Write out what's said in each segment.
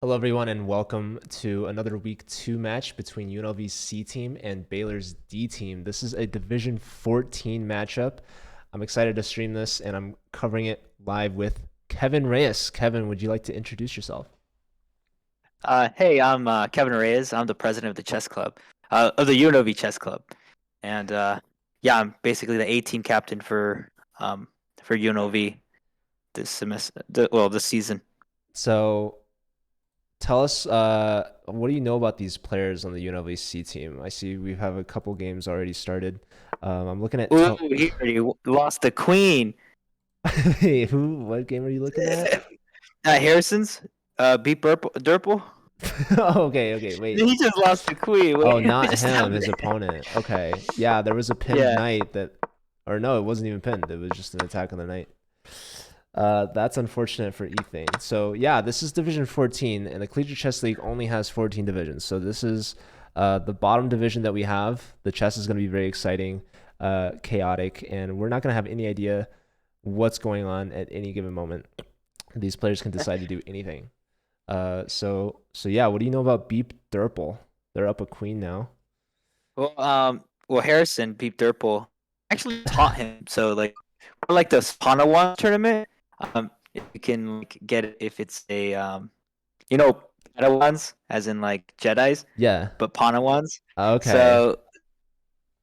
Hello, everyone, and welcome to another Week 2 match between UNLV's C team and Baylor's D team. This is a Division 14 matchup. I'm excited to stream this, and I'm covering it live with Kevin Reyes. Kevin, would you like to introduce yourself? Hey, I'm Kevin Reyes. I'm the president of the chess club, of the UNLV chess club, and yeah, I'm basically the A team captain for UNLV this semester. This season. So, tell us, what do you know about these players on the UNLV C team? I see we have a couple games already started. I'm looking at Ooh, he already lost the queen. Hey, who? What game are you looking at? Harrison's beat Durple. Okay, wait. He just lost the queen. Oh, Wait, we not just him, have his opponent. Okay. Yeah, there was a pinned yeah. knight or no, it wasn't even pinned. It was just an attack on the knight. That's unfortunate for Ethan. So yeah, this is Division 14, and the Collegiate Chess League only has 14 divisions. So this is the bottom division that we have. The chess is going to be very exciting, chaotic, and we're not going to have any idea what's going on at any given moment. These players can decide to do anything. So yeah, what do you know about Beep Durple? They're up a queen now. Well, Harrison beat Durple. Actually taught him. So like the Spana tournament. You can get it if it's a you know, Padawans, as in like Jedi's, Yeah. but Panawans. Okay. So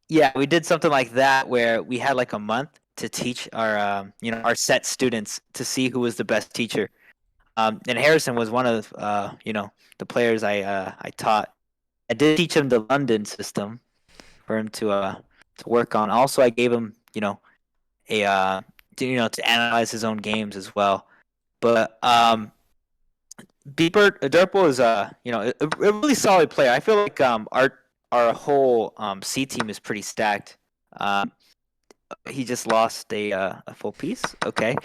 yeah, we did something like that where we had like a month to teach our our set students to see who was the best teacher. And Harrison was one of the players I taught. I did teach him the London system for him to work on. Also, I gave him a to analyze his own games as well. But Beeper Durple is a really solid player. I feel like our whole C team is pretty stacked. Um, he just lost a full piece. Okay,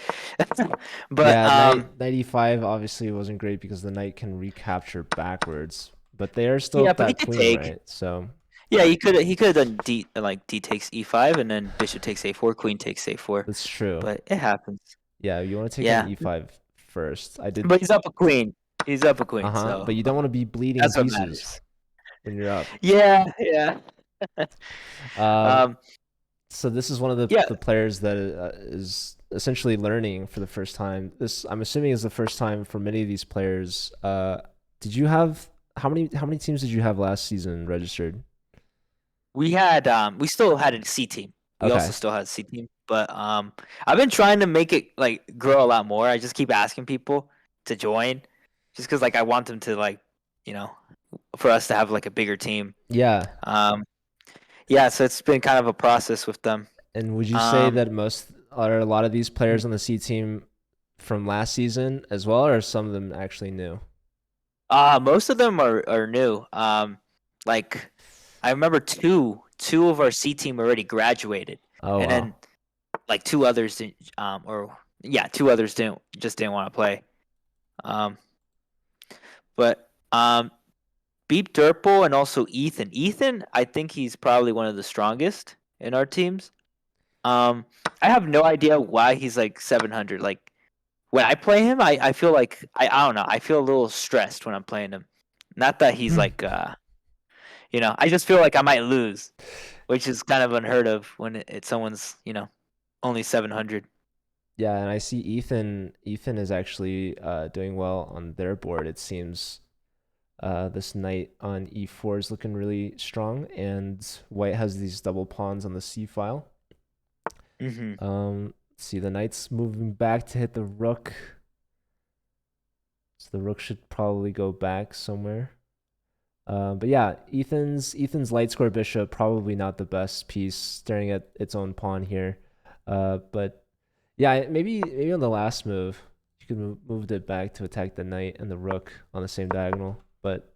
but Yeah, knight 95 obviously wasn't great because the knight can recapture backwards, but they are still yeah, up but he that could queen, take. right? So Yeah, he could have done D takes E5 and then bishop takes A4, queen takes A4, that's true. but it happens. Yeah, you want to take on Yeah, e5 first. I did. but he's up a queen. He's up a queen, Uh-huh. so But you don't want to be bleeding that's what pieces matters. when you're up. Yeah, yeah. Um, um, so this is one of yeah, the players that is essentially learning for the first time. This I'm assuming is the first time for many of these players. Did you have how many teams did you have last season registered? we still had a C team. We also Okay. still had a C team, but I've been trying to make it like grow a lot more. I just keep asking people to join, just because like I want them to you know for us to have like a bigger team. Yeah. Um, yeah, so it's been kind of a process with them. And would you say Um, that most are a lot of these players on the C team from last season as well, or are some of them actually new? most of them are new. Like I remember two of our C team already graduated, Oh and wow. then like two others didn't, or yeah, two others didn't want to play. Um, but Beep Durple and also Ethan. Ethan, I think he's probably one of the strongest in our teams. Um, I have no idea why he's like 700. Like when I play him, I feel like I don't know. I feel a little stressed when I'm playing him. Not that he's like I just feel like I might lose, which is kind of unheard of when it's someone's only 700. Yeah, and I see Ethan is actually doing well on their board. It seems this knight on e4 is looking really strong, and white has these double pawns on the c file. Mm-hmm. Let's see, the knight's moving back to hit the rook. So the rook should probably go back somewhere. But yeah, Ethan's light square bishop probably not the best piece, staring at its own pawn here. But yeah, maybe on the last move you could moved it back to attack the knight and the rook on the same diagonal. But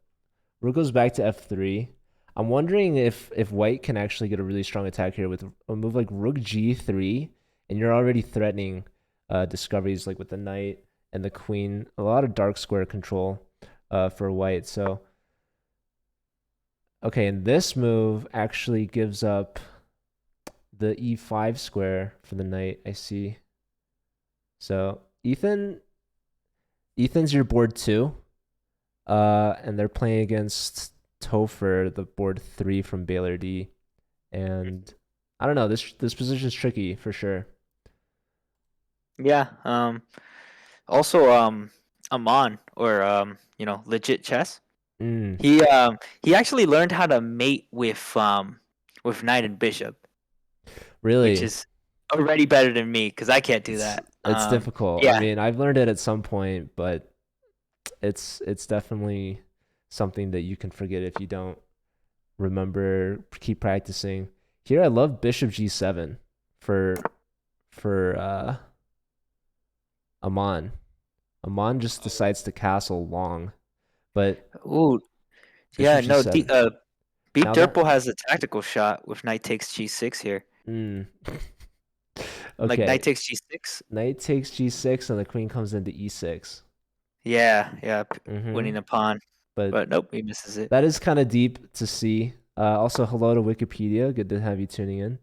rook goes back to f3. I'm wondering if white can actually get a really strong attack here with a move like rook g3, and you're already threatening discoveries like with the knight and the queen. A lot of dark square control for white. So okay, and this move actually gives up the e5 square for the knight, I see. So Ethan's your board too. And they're playing against Topher, the board 3 from Baylor D. And I don't know, this position's tricky for sure. Yeah. Also, Amon or legit chess. Mm, He actually learned how to mate with knight and bishop, which really, is already better than me because I can't do it's that. it's difficult. I Yeah, mean, I've learned it at some point, but it's definitely something that you can forget if you don't remember, keep practicing. Here I love bishop g7 for Amon. Amon just decides to castle long, but ooh, bishop yeah, no, g7. Beep Now that Durple has a tactical shot with knight takes g6 here. mm, Like knight okay, takes g6. knight takes g6 and the queen comes into e6. Yeah, yeah, Mm-hmm. winning a pawn. But But nope, he misses it. that is kind of deep to see. Also, hello to Wikipedia. Good to have you tuning in.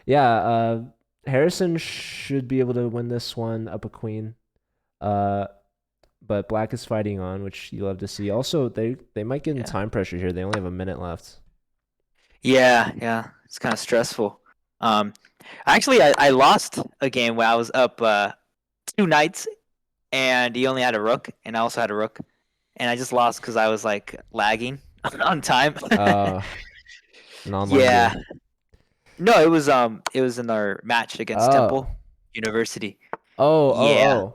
Yeah, Harrison should be able to win this one up a queen. Uh, but Black is fighting on, which you love to see. Also, they might get in Yeah. time pressure here. They only have a minute left. Yeah, yeah. It's kind of stressful. Um, actually, I lost a game where I was up two knights and he only had a rook and I also had a rook and I just lost because I was like lagging on time. Uh, an online Yeah. game. No, it was in our match against Oh, Temple University. oh, oh, Yeah. oh.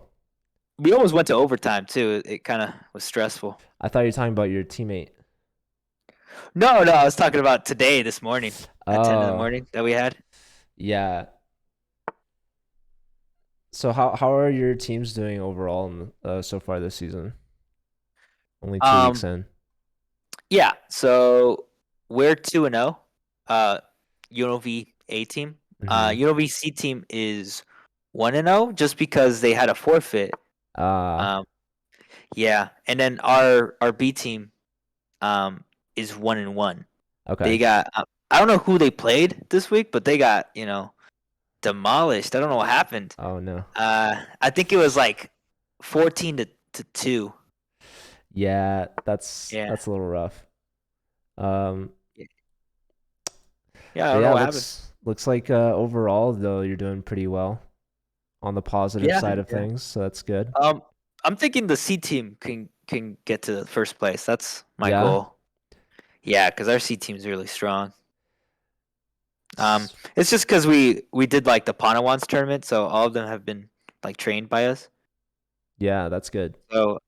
We almost went to overtime too. It kind of was stressful. I thought you were talking about your teammate. No, no, I was talking about today, this morning, at 10 in the Oh, morning that we had. yeah. So how are your teams doing overall so far this season? Only 2 weeks Um, in. yeah, so we're 2-0. UNLV A team. Mm-hmm. UNLV C team is 1-0 just because they had a forfeit. Ah, Um, yeah, and then our B team um is 1-1. They okay. got I don't know who they played this week, but they got, demolished. I don't know what happened. Oh no. I think it was like 14 to 2. Yeah, that's Yeah. that's a little rough. Um, Yeah, I but don't know yeah, what happened. looks like overall though you're doing pretty well on the positive Yeah, side of yeah. things, so that's good. I'm thinking the C team can get to first place. That's my Yeah. goal. Yeah, because our C team's really strong. S- It's just because we did like the Panawans tournament, so all of them have been like trained by us. Yeah, that's good. So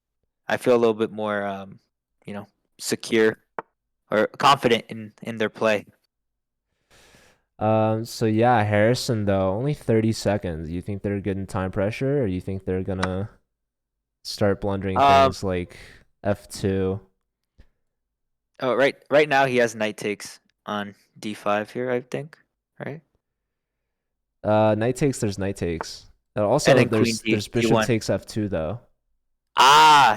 I feel a little bit more, you know, secure or confident in their play. So yeah, Harrison though, only 30 seconds. You think they're getting time pressure, or you think they're gonna start blundering Um, things like F2? oh, right now he has knight takes on D5 here, I think, right? Knight takes, there's knight takes. And Also, then queen there's bishop D1. takes F2 though.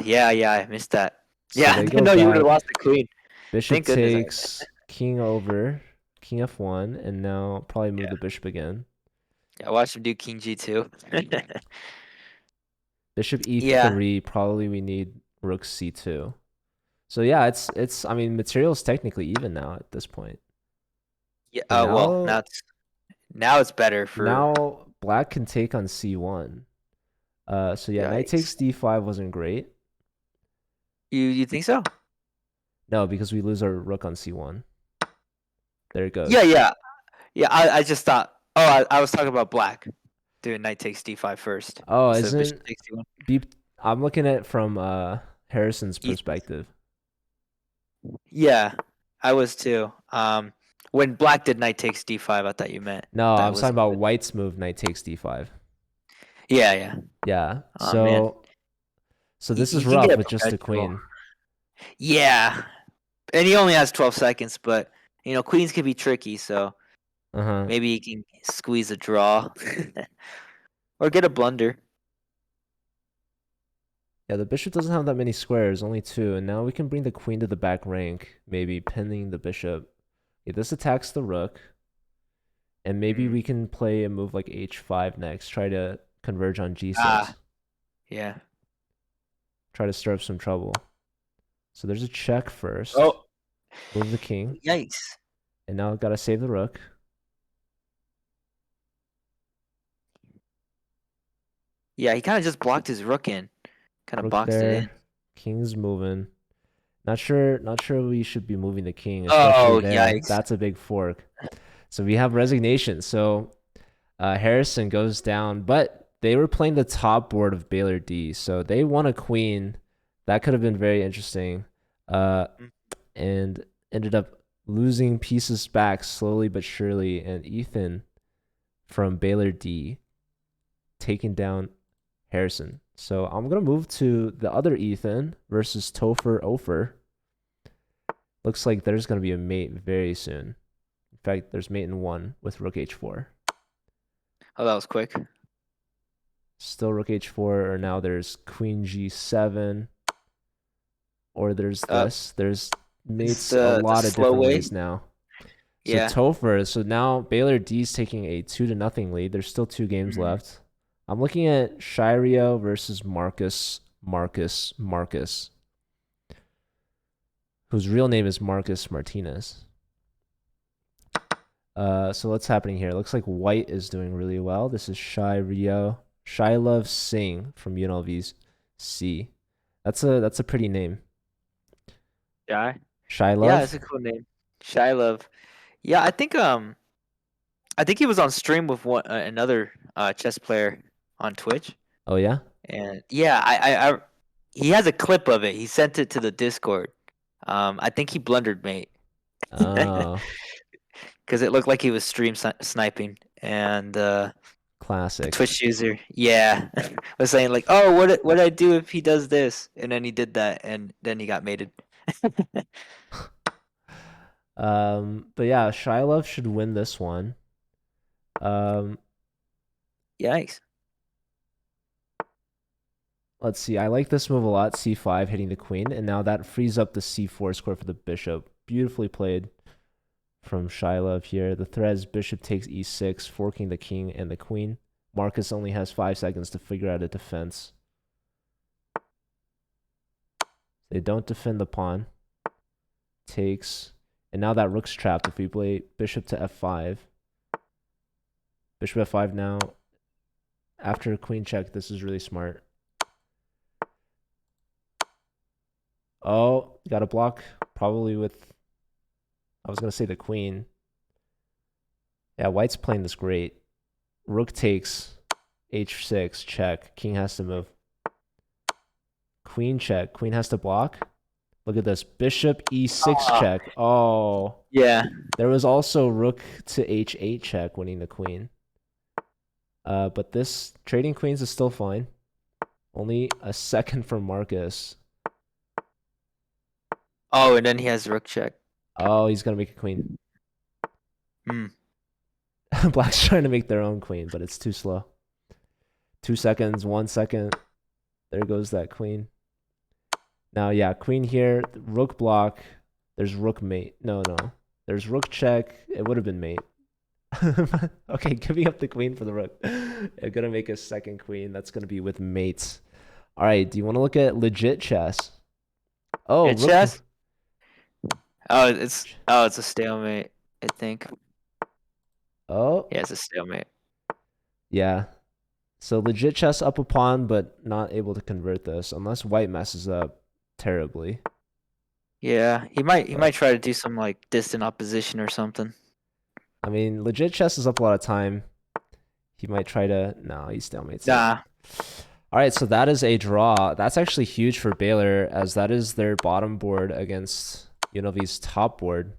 Yeah, yeah, I missed that. So Yeah, I they didn't go know you would have back. lost the queen. Bishop Thank goodness. takes, king over, king F1, and now probably move Yeah, the bishop again. yeah, I watched him do king G2. Bishop Yeah, E3, probably we need rook C2. So yeah, it's I mean material's technically even now at this point. yeah. But Well, now now it's better for. now black can take on C1. So yeah, knight Yikes. takes D5 wasn't great. You think so? No, because we lose our rook on C1. There it Yeah, goes. yeah, yeah. I just thought. Oh, I was talking about black doing knight takes D5 first Oh, instead of bishop isn't takes D1. B I'm looking at it from Harrison's E- perspective. Yeah, I was too. When black did knight takes D5, I thought you meant No, I that was was talking about even. white's move knight takes D5. Yeah, yeah. Yeah. Oh man, So this is he can get rough a with just the professional. queen. Yeah, and he only has 12 seconds, but queens can be tricky, so Uh-huh. maybe he can squeeze a draw or get a blunder. Yeah, the bishop doesn't have that many squares, only two, and now we can bring the queen to the back rank, maybe pinning the bishop. Yeah, this attacks the rook, and maybe Mm. we can play a move like h5 next, try to converge on Ah, g6, yeah. try to stir up some trouble. So there's a check first. Oh, Move the king. yikes. And now gotta save the rook. Yeah, he kind of just blocked his rook in. Kind of Rook boxed it in. there. King's moving. Not sure we should be moving the king, especially Oh, there. yikes. That's a big fork. So we have resignation. So Harrison goes down, but they were playing the top board of Baylor D, so they won a queen. That could have been very interesting, Mm. and ended up losing pieces back slowly but surely. And Ethan from Baylor D taking down Harrison. So I'm gonna move to the other Ethan versus Topher Ofer. Looks like there's gonna be a mate very soon. In fact, there's mate in one with Rook H4. Oh, that was quick. Still Rook H4, or now there's Queen G7, or there's Uh, this. There's it's mates a the lot of slow different way. ways now. So Yeah. Topher, so now Baylor D's taking a 2-0 lead. There's still 2 games Mhm. left. I'm looking at Shirio versus Marcus, whose real name is Marcus Martinez. So what's happening here? It looks like White is doing really well. This is Shylove Singh from UNLV C. That's a pretty name. Yeah. Yeah, Shylove? it's a cool name. Shy Love. Yeah, I think he was on stream with another chess player on Twitch. Oh yeah? And yeah, he has a clip of it. He sent it to the Discord. I think he blundered mate Oh, because it looked like he was sniping, and classic. Twitch user, yeah, was saying like, "Oh, what I do if he does this?" And then he did that, and then he got mated. But yeah, Shylove should win this one. Um, Yikes! let's see. I like this move a lot. C5 hitting the queen, and now that frees up the C4 square for the bishop. Beautifully played from Shylove here. The threads bishop takes E6, forking the king and the queen. Marcus only has 5 seconds to figure out a defense. They don't defend the pawn. Takes. And now that rook's trapped. If we play bishop to F5. Bishop F5 now. After queen check, this is really smart. Oh, got a block. Probably with... I was going to say the queen. Yeah, White's playing this great. Rook takes. H6, check. King has to move. Queen check. Queen has to block. Look at this. Bishop E6 Ah, check. Oh. yeah. There was also rook to H8 check, winning the queen. But this trading queens is still fine. Only a second from Marcus. Oh, and then he has rook check. Oh, he's gonna make a queen. Hmm. Black's trying to make their own queen, but it's too slow. 2 seconds, 1 second. There goes that queen. Now, yeah, queen here, rook block. There's rook mate. No. There's rook check. It would have been mate. Okay, giving up the queen for the rook. I'm gonna make a second queen. That's gonna be with mates. All right, do you want to look at legit chess? Oh, Good rook. chess. It's a stalemate. I think. Oh, Yeah, it's a stalemate. yeah. So legit chess up a pawn, but not able to convert this unless white messes up terribly. Yeah, he might But try to do some like distant opposition or something. I mean, legit chess is up a lot of time. He might try to. No, he stalemates it. Nah. All right, so that is a draw. That's actually huge for Baylor, as that is their bottom board against UNLV's top board.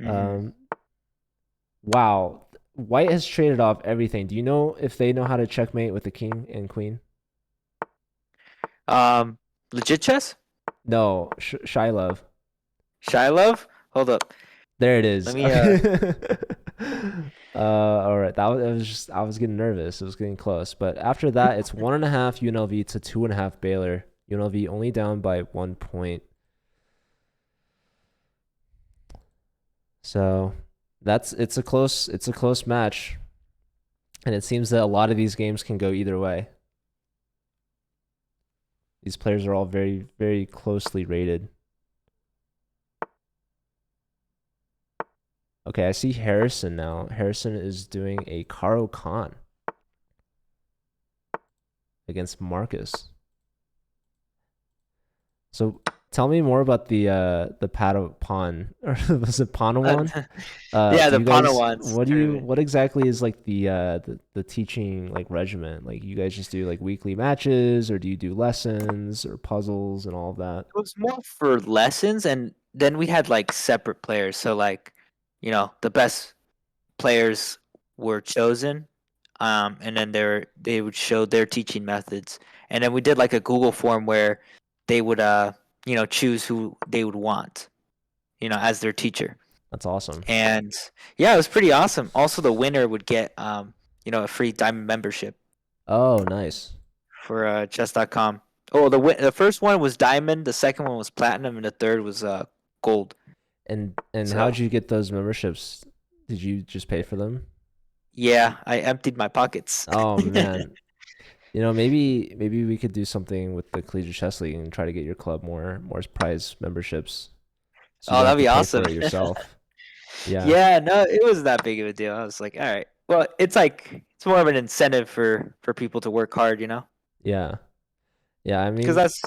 Mhm. Wow. White has traded off everything. Do you know if they know how to checkmate with the king and queen? Legit chess? No, Shylove. Shy Love? Hold up. There it Let is. me All right. That was, it was just I was getting nervous. It was getting close. But after that, it's 1.5 UNLV to 2.5 Baylor. UNLV only down by 1 point. So it's a close match. And it seems that a lot of these games can go either way. These players are all very, very closely rated. Okay, I see Harrison now. Harrison is doing a Karo Khan against Marcus. So tell me more about the pawn or was it Padawan? Yeah, Do the you guys Panawans tournament. what exactly is like the teaching like regimen? Like you guys just do like weekly matches or do you do lessons or puzzles and all of that? It was more for lessons, and then we had like separate players. So like, the best players were chosen, and then they would show their teaching methods, and then we did like a Google form where they would choose who they would want, as their teacher. That's awesome. And yeah, it was pretty awesome. Also, the winner would get a free diamond membership Oh, nice. for chess.com. Oh, the first one was diamond, the second one was platinum, and the third was gold. And So how'd you get those memberships? Did you just pay for them? yeah, I emptied my pockets. Oh man. Maybe we could do something with the Collegiate Chess League and try to get your club more prize memberships so you Oh, don't have that'd to be pay awesome. for it yourself. Yeah. Yeah, no, it wasn't that big of a deal. I was like, all right. Well, it's more of an incentive for people to work hard, Yeah. Yeah, I because mean, that's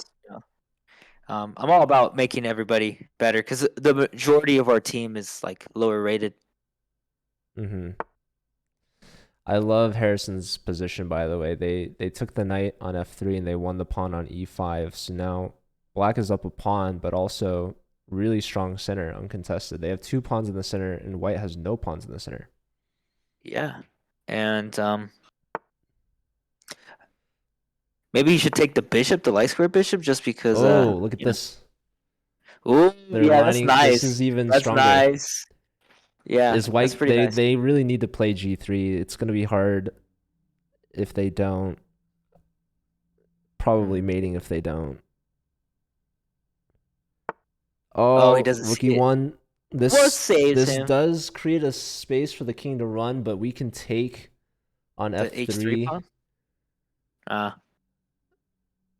I'm all about making everybody better because the majority of our team is like lower rated. mhm. I love Harrison's position, by the way. They took the knight on f3 and they won the pawn on e5. So now black is up a pawn, but also really strong center, uncontested. They have two pawns in the center, and white has no pawns in the center. Yeah, and maybe you should take the bishop, the light square bishop, just because Oh, look at you know. this. Oh They're yeah, that's lining. This nice. is even That's stronger. nice. Yeah, Is that's white? pretty They nice. they really need to play g3. It's gonna be hard if they don't. Probably Mm. mating if they don't. Oh, he Oh, doesn't rookie see it. one. What This saves this him? does create a space for the king to run, but we can take on The H3 f3. pawn? Uh,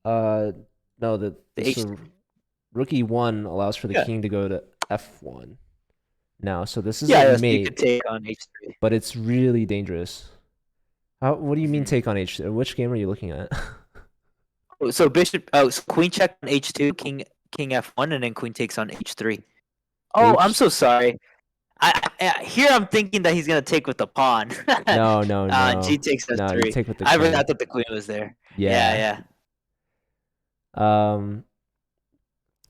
Uh, no, the this H. rookie one allows for the Yeah. king to go to f1 now. So this Yeah, isn't yes, you could mate, take on H3. but it's really dangerous. What do you mean Hmm. take on h? Which game are you looking at? Oh, so so queen check on H2, king F1, and then queen takes on H3. Oh, I'm H? so sorry. Here I'm thinking that he's gonna take with the pawn. No, no, G no, takes no. You F3. take with the I forgot queen. that the queen was there. Yeah, Yeah. yeah. Um,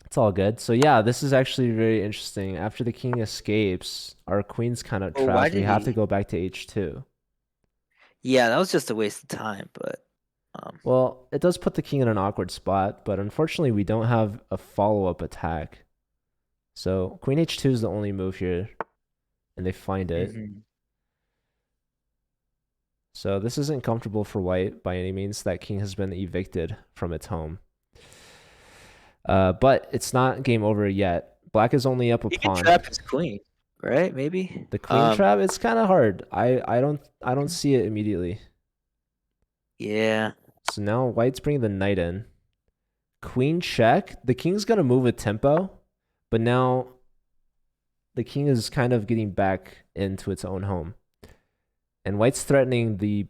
it's all good. So yeah, this is actually very interesting. After the king escapes, our queen's kind of Well, why trapped. We did have to he? go back to h2. Yeah, that was just a waste of time. But Well, it does put the king in an awkward spot, but unfortunately we don't have a follow-up attack. So queen h2 is the only move here, and they find it. mhm. So this isn't comfortable for white by any means. That king has been evicted from its home. But it's not game over yet. Black is only up a He could pawn. trap his queen, right? Maybe. The queen trap, it's kind of hard. I don't see it immediately. Yeah. So now white's bringing the knight in. Queen check. The king's gonna move with tempo, but now the king is kind of getting back into its own home. And white's threatening the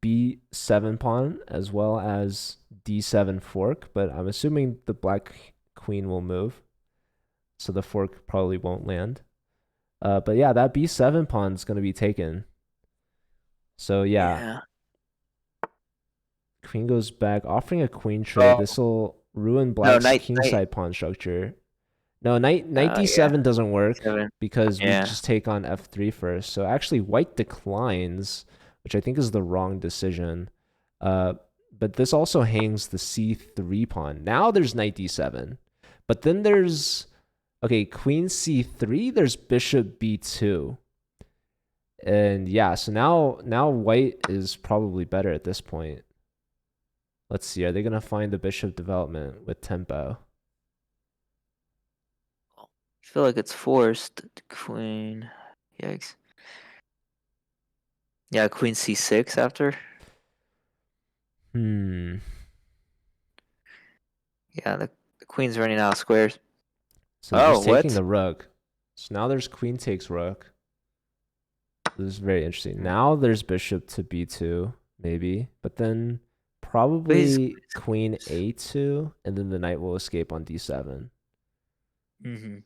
b7 pawn as well as d7 fork, but I'm assuming the black queen will move, so the fork probably won't land. But yeah, that b7 pawn is going to be taken. So yeah, Yeah. queen goes back, offering a queen trade. Oh This will ruin no, black's knight. kingside pawn structure. No, knight Yeah. d7 doesn't work Seven. because we Yeah. just take on f3 first. So actually, white declines, which I think is the wrong decision. But this also hangs the c3 pawn. Now there's knight d7, but then there's okay, queen c3. There's bishop b2, and yeah. So now white is probably better at this point. Let's see. Are they gonna find the bishop development with tempo? I feel like it's forced. Queen. Yikes. Yeah, queen c6 after. Hmm. Yeah, the queen's running out of squares. So they're Oh, just taking what? the rook. So now there's queen takes rook. This is very interesting. Mm. Now there's bishop to b2, maybe, but then But he's. probably queen a2, and then the knight will escape on d7. Mm-hmm.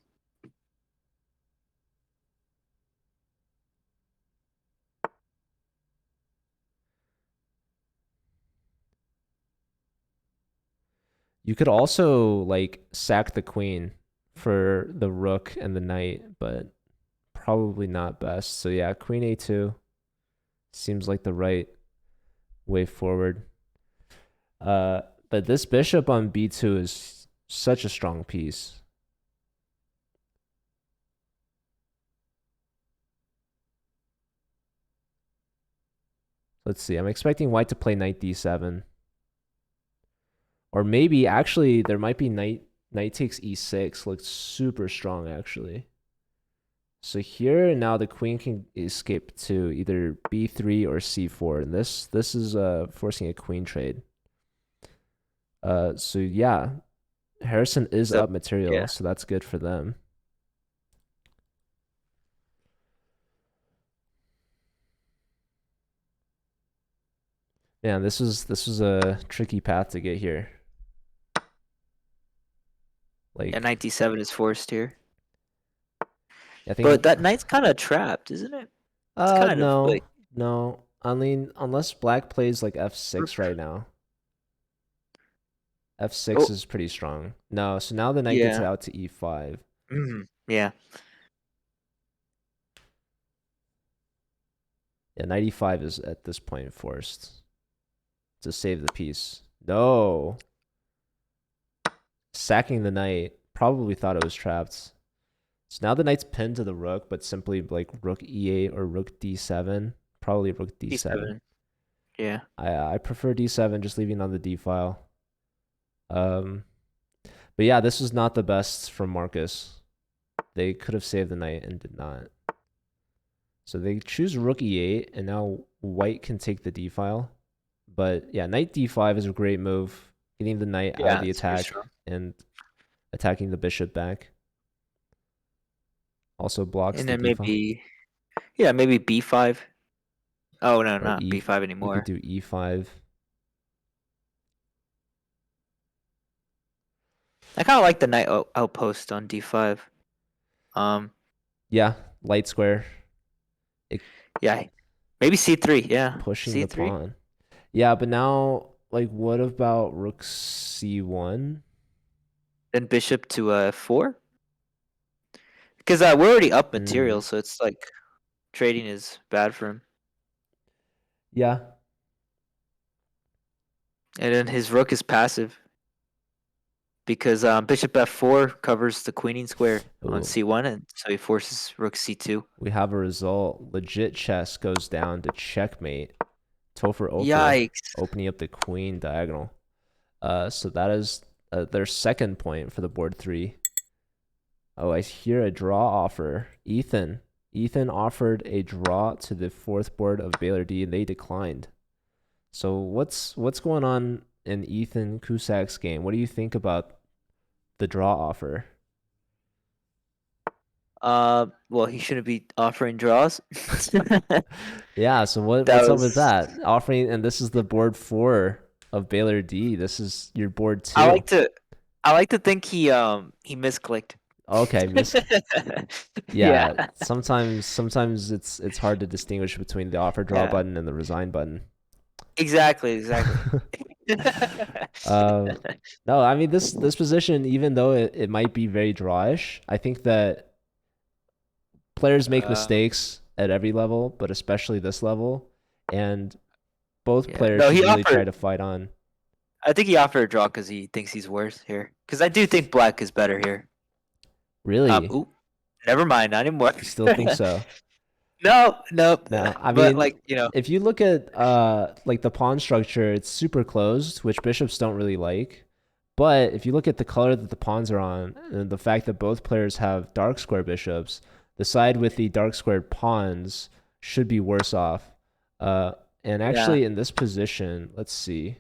You could also like sack the queen for the rook and the knight, but probably not best. So yeah, queen a2 seems like the right way forward. But this bishop on b2 is such a strong piece. Let's see. I'm expecting white to play knight d7. Or maybe actually there might be knight takes e6. Looks super strong actually. So here now the queen can escape to either b3 or c4, and this is forcing a queen trade. So yeah, Harrison is So up material, yeah. so that's good for them. Yeah, this was a tricky path to get here. Yeah, Like knight d7 is forced here. I But think that knight's kind of trapped, isn't it? It's kind of like. no. I mean, unless black plays like f6 Rook. right now. f6 Oh, is pretty strong. No, so now the knight gets yeah. out to e5. Yeah. Yeah, knight e5 is at this point forced to save the piece. No. Sacking the knight. Probably thought it was trapped. So now the knight's pinned to the rook, but simply like rook e8 or rook d7. Probably rook d7. d7. Yeah. I prefer d7, just leaving on the d file. Um, but yeah, this was not the best from Marcus. They could have saved the knight and did not. So they choose rook e8, and now white can take the d file. But yeah, knight d5 is a great move, getting the knight out of Yeah, the it's pretty attack strong. and attacking the bishop back. Also blocks And the then d file. maybe b5. Oh no, Or not e, b5 you could anymore. do e5. I kind of like the knight outpost on d5. Um, Yeah, light square. It, yeah, maybe c3. Yeah, pushing the c3. pawn. Yeah, but now, like, what about rook c1? Then bishop to f4. Because we're already up Mm, material, so it's like trading is bad for him. yeah. And then his rook is passive because bishop f4 covers the queening square on Ooh, c1, and so he forces rook c2. we have a result. Legit chess goes down to checkmate. Topher Ofer Yikes! opening up the queen diagonal. So that is their second point for the board 3. Oh, I hear a draw offer. Ethan offered a draw to the fourth board of Baylor D, and they declined. So what's going on in Ethan Kusak's game? What do you think about the draw offer? Well, he shouldn't be offering draws. Yeah, so That what's up with was. that? Offering, and this is the board 4 of Baylor D. This is your board I 2. like to. I like to think he misclicked. Okay, Yeah. yeah, sometimes it's hard to distinguish between the offer draw Yeah. button and the resign button. Exactly. Exactly. Um, no, I mean this position, even though it might be very drawish, I think that players make um. mistakes at every level, but especially this level, and both Yeah. players No, should he really try offered. to fight on. I think he offered a draw because he thinks he's worse here. Because I do think black is better here. Really, Ooh, never mind, not anymore. you still think so? No, no. No, I But mean, like you know, if you look at like the pawn structure, it's super closed, which bishops don't really like. But if you look at the color that the pawns are on, and the fact that both players have dark square bishops, the side with the dark squared pawns should be worse off. And yeah. actually, in this position, let's see.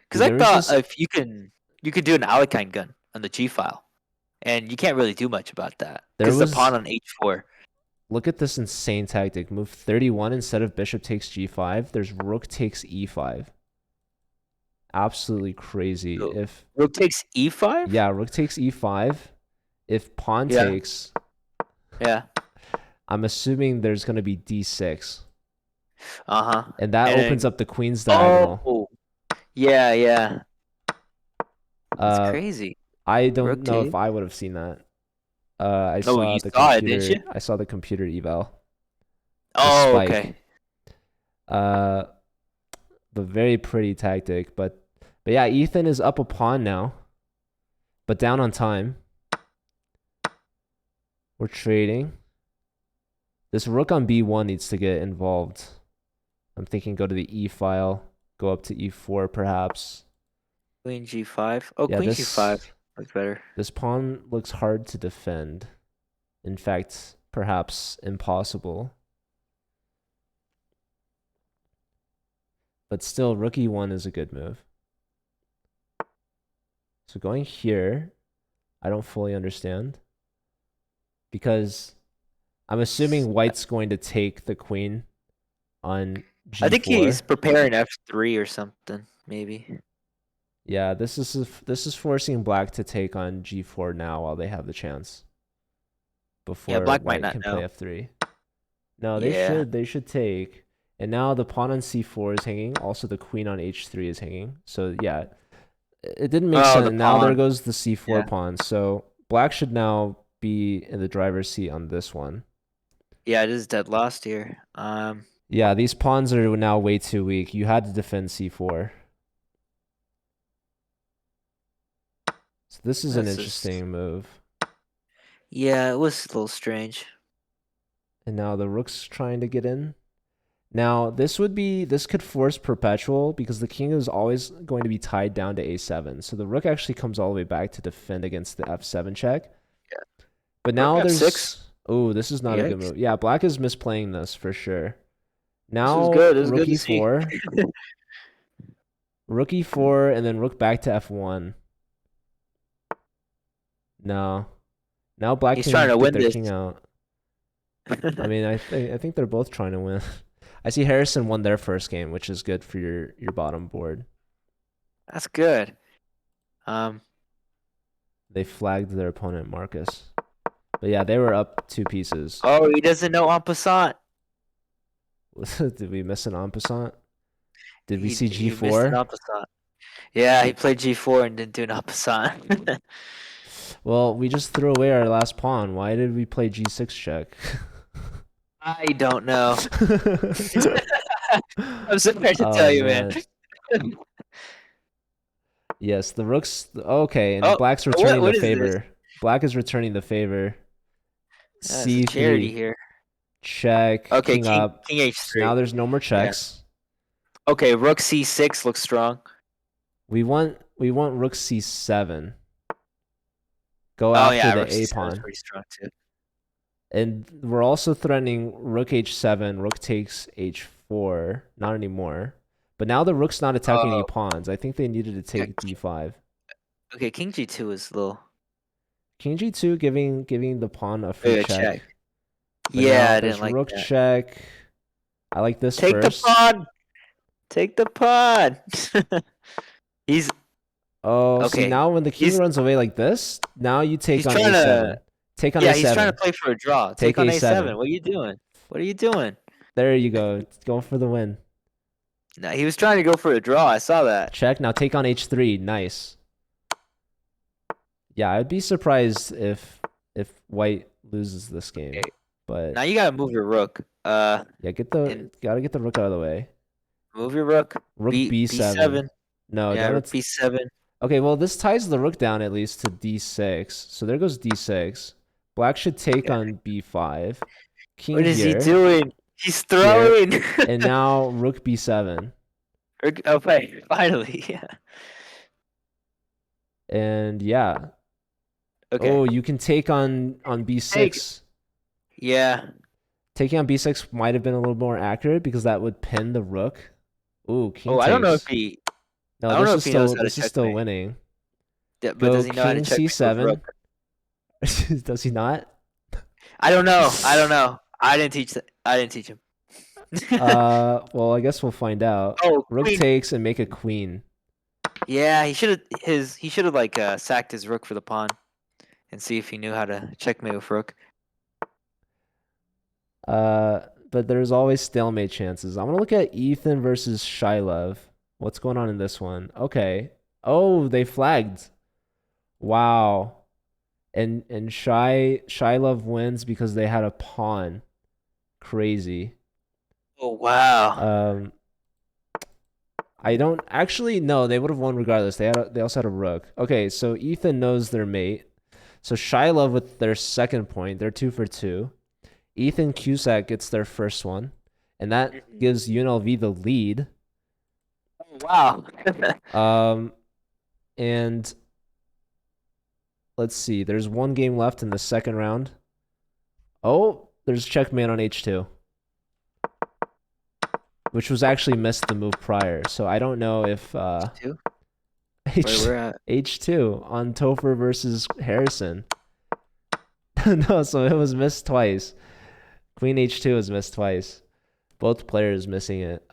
Because I There was thought this. if you could do an Alekhine gun on the G file, and you can't really do much about that There because the pawn was. on H4. Look at this insane tactic. Move 31 instead of bishop takes g5. There's rook takes e5. Absolutely crazy. So, If rook takes e5? yeah, rook takes e5. If pawn Yeah. takes, Yeah. I'm assuming there's going to be d6. Uh-huh. And that And opens then, up the queen's diagonal. oh, yeah, yeah. That's Uh, crazy. I don't Rook know if takes. I would have seen that. I Oh, saw you the saw it, didn't computer. you? I saw the computer eval. The Oh, spike. okay. Uh, the very pretty tactic, but yeah, Ethan is up a pawn now, but down on time. We're trading. This rook on b1 needs to get involved. I'm thinking go to the e file, go up to e4 perhaps. Queen g5. Oh, Yeah, queen g5 this looks better. this pawn looks hard to defend. In fact, perhaps impossible. But still, rook e1 is a good move. So going here, I don't fully understand. Because I'm assuming white's going to take the queen on g4. I think he's preparing f3 or something, maybe. Yeah, this is forcing black to take on g4 now while they have the chance. Yeah, Before black might white not can know. play f3. No, Yeah. they should take. And now the pawn on c4 is hanging. Also the queen on h3 is hanging. So yeah, it didn't make Oh, sense. the Now there pawn. goes the c4 Yeah. pawn. So black should now be in the driver's seat on this one. Yeah, it is dead lost here. Yeah, these pawns are now way too weak. You had to defend c4. So this is an That's just interesting move. yeah, it was a little strange. And now the rook's trying to get in. Now, this could force perpetual because the king is always going to be tied down to a7. So the rook actually comes all the way back to defend against the f7 check. Yeah. But Rook now f6. oh, this is not a good Yikes. move. Yeah, black is misplaying this for sure. This was Now, good. It was rook good to see. e4. Rook e4 and then rook back to f1. No. Now black He's can trying to get win their this. king out. I mean, I think they're both trying to win. I see Harrison won their first game, which is good for your bottom board. That's good. They flagged their opponent Marcus. But yeah, they were up 2 pieces. Oh, he doesn't know en passant. Did we miss an en passant? Did we see He missed an g4? en passant. Yeah, he played g4 and didn't do an en passant. Well, we just threw away our last pawn. Why did we play g6 check? I don't know. I'm sorry to Oh, tell you, man. Yes, the rook's okay, and Oh, black's returning what the is this? favor. Black is returning the favor. That's a charity c3 here. check. Okay, King up. king So h3. now there's no more checks. Yeah. Okay, rook c6 looks strong. We want rook c7. Go Oh after yeah, the rook a c7 is pawn. pretty strong too. And we're also threatening rook h7, rook takes h4. Not anymore. But now the rook's not attacking any pawns. I think they needed to take d5. Okay, king g2 is low. King g2 giving the pawn a free check. But Yeah, now I there's didn't like rook that. check. I like this Take first. the pawn. Take the pawn. He's Oh, okay. see now when the king runs away like this, now you take on a7. Take on a7. He's trying to play for a draw. Take on a7. What are you doing? What are you doing? There you go. Going for the win. No, he was trying to go for a draw. I saw that. Check. Now take on h3. Nice. Yeah, I'd be surprised if white loses this game. Okay. But now you gotta move your rook. Yeah, gotta get the rook out of the way. Move your rook. Rook b7. No, yeah, don't rook b7. Okay, well this ties the rook down at least to d6. So there goes d6. Black should take on b5. King What is here, he doing? He's throwing. and now rook b7. Okay, finally, yeah. And yeah. Okay. Oh, you can take on b6. Yeah. Taking on b6 might have been a little more accurate because that would pin the rook. Ooh, king takes. I don't know if he. No, I don't know this if he knows how to is still checkmate. winning. Yeah, but Go does he know how to king check c7. rook? Does he not? I don't know. I didn't teach that. I didn't teach him. Well, I guess we'll find out. Oh, Rook queen. takes and make a queen. Yeah, he should have like sacked his rook for the pawn, and see if he knew how to checkmate with rook. But there's always stalemate chances. I'm gonna look at Ethan versus Shilev. What's going on in this one? Okay. Oh, they flagged. Wow. And Shilev wins because they had a pawn. Crazy. Oh wow. Um, I don't actually no, they would have won regardless. They also had a rook. Okay, so Ethan knows their mate. So Shilev with their second point, they're 2 for 2. Ethan Cusack gets their first one, and that gives UNLV the lead. Oh, wow. And let's see. There's one game left in the second round. Oh, there's checkmate on H2, which was actually missed the move prior. So I don't know if Two? H Where we're at. H2 on Topher versus Harrison. No, so it was missed twice. Queen H2 was missed twice. Both players missing it.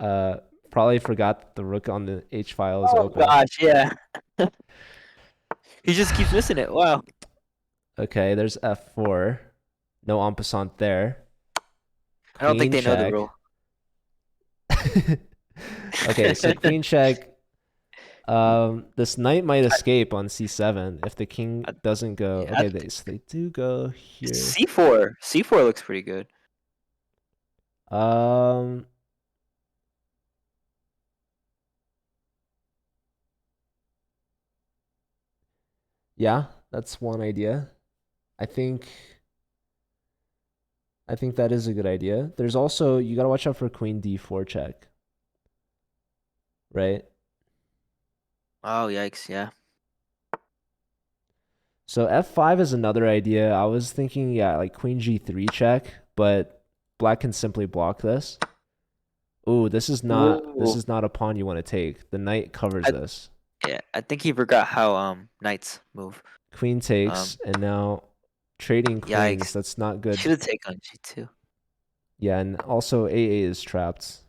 Probably forgot that the rook on the H file is Oh open. gosh, yeah. He just keeps missing it. Wow. Okay, there's F4. No en passant there. I don't think Queen they know the check. rule. Okay, so queen check. This knight might escape on c7 if the king doesn't go. Yeah, Okay, so they do go here. C4. C4 looks pretty good. Yeah, that's one idea. I think that is a good idea. There's also you gotta watch out for queen d4 check. Right? Oh yikes, yeah. So f5 is another idea. I was thinking, yeah, like queen g3 check, but black can simply block this. Ooh, this is not a pawn you want to take. The knight covers this. Yeah, I think he forgot how knights move. Queen takes, and now trading queens. Yikes. That's not good. Should have taken on G2. Yeah, and also AA is trapped.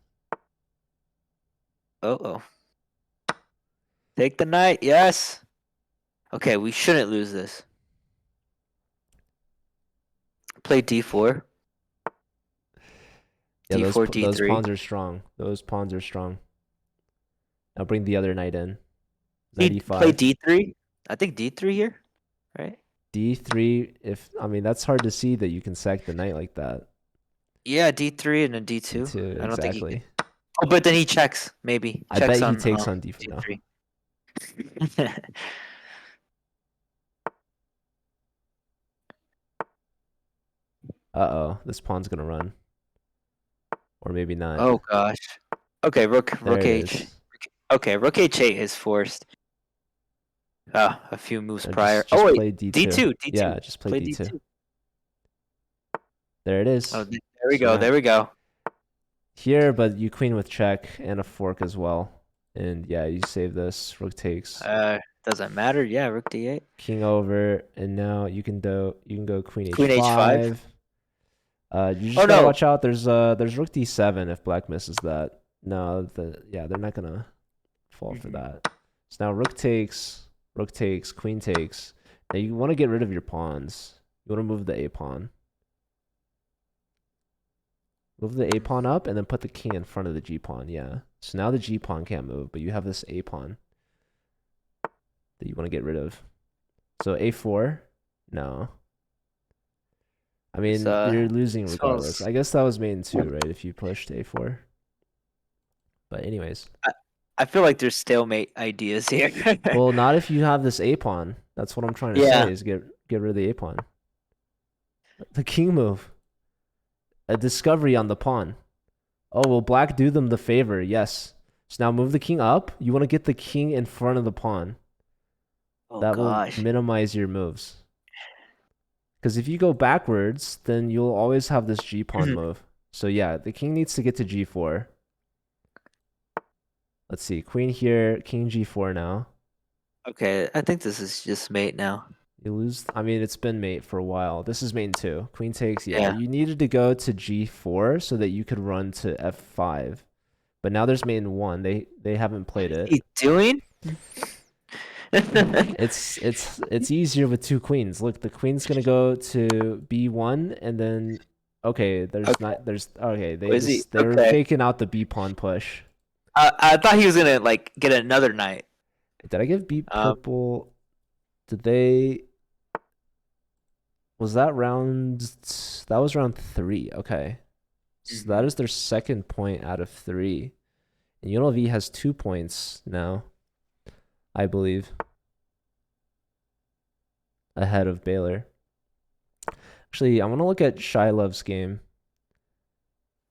Oh. Take the knight, yes. Okay, we shouldn't lose this. Play D4. Yeah, D4, those D3. pawns are strong. Those pawns are strong. Now bring the other knight in. He play 95. D3. I think D3 here, right? D3. I mean, that's hard to see that you can sack the knight like that. Yeah, D3 and then D2. D2, I don't think he exactly. can. Oh, but then he checks, maybe. I Checks bet on, he takes on D4 now. D3. Uh-oh, this pawn's gonna run. Or maybe not. Oh gosh. Okay, rook There it H. is. Okay, rook H8 is forced. A few moves prior. Just Oh wait, play D2. D2. Yeah, just play D2. There it is. Oh, there we go. There we go. Here, but you queen with check and a fork as well. And yeah, you save this. Rook takes. Doesn't matter. Yeah, rook D8. King over, and now you can go queen H5. Queen H5. You just gotta watch out. There's rook D7 if black misses that. No, they're not gonna fall for that. So now rook takes, queen takes. Now you want to get rid of your pawns. You want to move the A pawn. Move the A pawn up and then put the king in front of the G pawn. Yeah. So now the G pawn can't move, but you have this A pawn that you want to get rid of. So A4? No. I mean, you're losing regardless. I guess that was main 2, right? If you pushed A4. But anyways. I feel like there's stalemate ideas here. Well, not if you have this A pawn. That's what I'm trying to say is get rid of the A pawn. The king move. A discovery on the pawn. Oh, will black do them the favor? Yes. So now move the king up. You want to get the king in front of the pawn. That will minimize your moves. Because if you go backwards, then you'll always have this G pawn move. So yeah, the king needs to get to G4. Let's see. Queen here, king G4 now. Okay, I think this is just mate now. You lose. I mean, it's been mate for a while. This is mate 2. Queen takes. Yeah, Yeah. you needed to go to G4 so that you could run to F5. But now there's mate 1. They haven't What played is it. he doing? It's easier with 2 queens. Look, the queen's gonna go to B1 and then okay, Okay. Is he? they were Okay. faking out the B pawn push. I thought he was gonna like get another knight. Did I give B Um. purple? Did they was that round that was round 3. Okay. So that Mhm. is their second point out of 3. And UNLV has 2 points now, I believe, ahead of Baylor. Actually, I want to look at Shilov's game.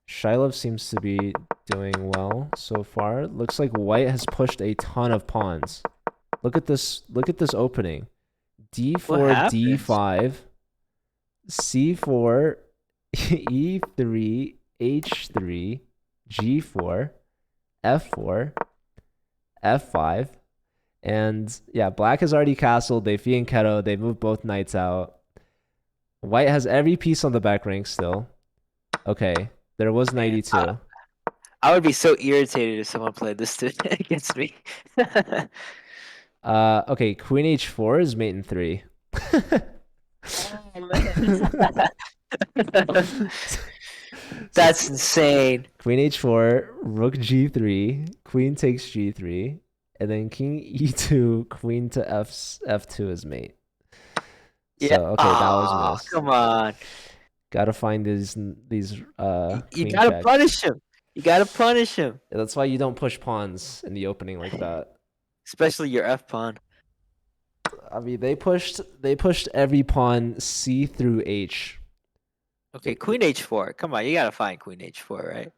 Shilov seems to be doing well so far. Looks like White has pushed a ton of pawns. Look at this. Look at this opening. What D4, happens? D5, C4, E3, H3, G4, F4, F5, and yeah, Black has already castled. They Fee and Keto. They moved both knights out. White has every piece on the back rank still. Okay, there was Man, 92. I would be so irritated if someone played this against me. Okay, Queen H4 is mate in 3. Oh man. So That's insane. Queen H4, Rook G3, Queen takes G3, and then King E2, Queen to F2 is mate. Yeah. So okay, that was Oh, missed. come on. Gotta find these You queen gotta checks. punish him. You gotta punish him. Yeah, that's why you don't push pawns in the opening like that. Especially your F pawn. I mean, they pushed every pawn C through H. Okay, Queen H4. Come on, you gotta find Queen H4, right?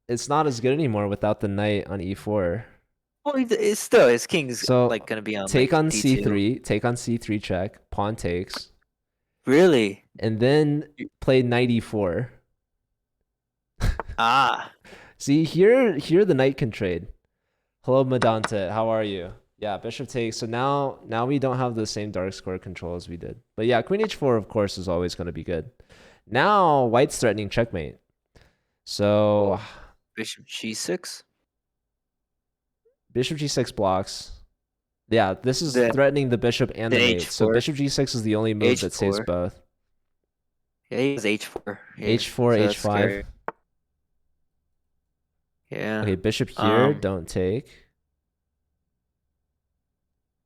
It's not as good anymore without the knight on E4. Well, it's still his king's like So gonna be on take like on D2. C3, take on C3 check, pawn takes, Really? and then play knight E4. Ah. See, here the knight can trade. Hello, Medante. How are you? Yeah, bishop takes. So now we don't have the same dark square control as we did. But yeah, queen h4 of course is always going to be good. Now white's threatening checkmate. So Oh, Bishop G6. bishop g6 blocks. Yeah, this is Then threatening the bishop and then the mate. So H4. bishop g6 is the only move that saves H4. both. Yeah, he has H4 here, H4, so that's H5. scary. Yeah. Okay, bishop here, Um. don't take.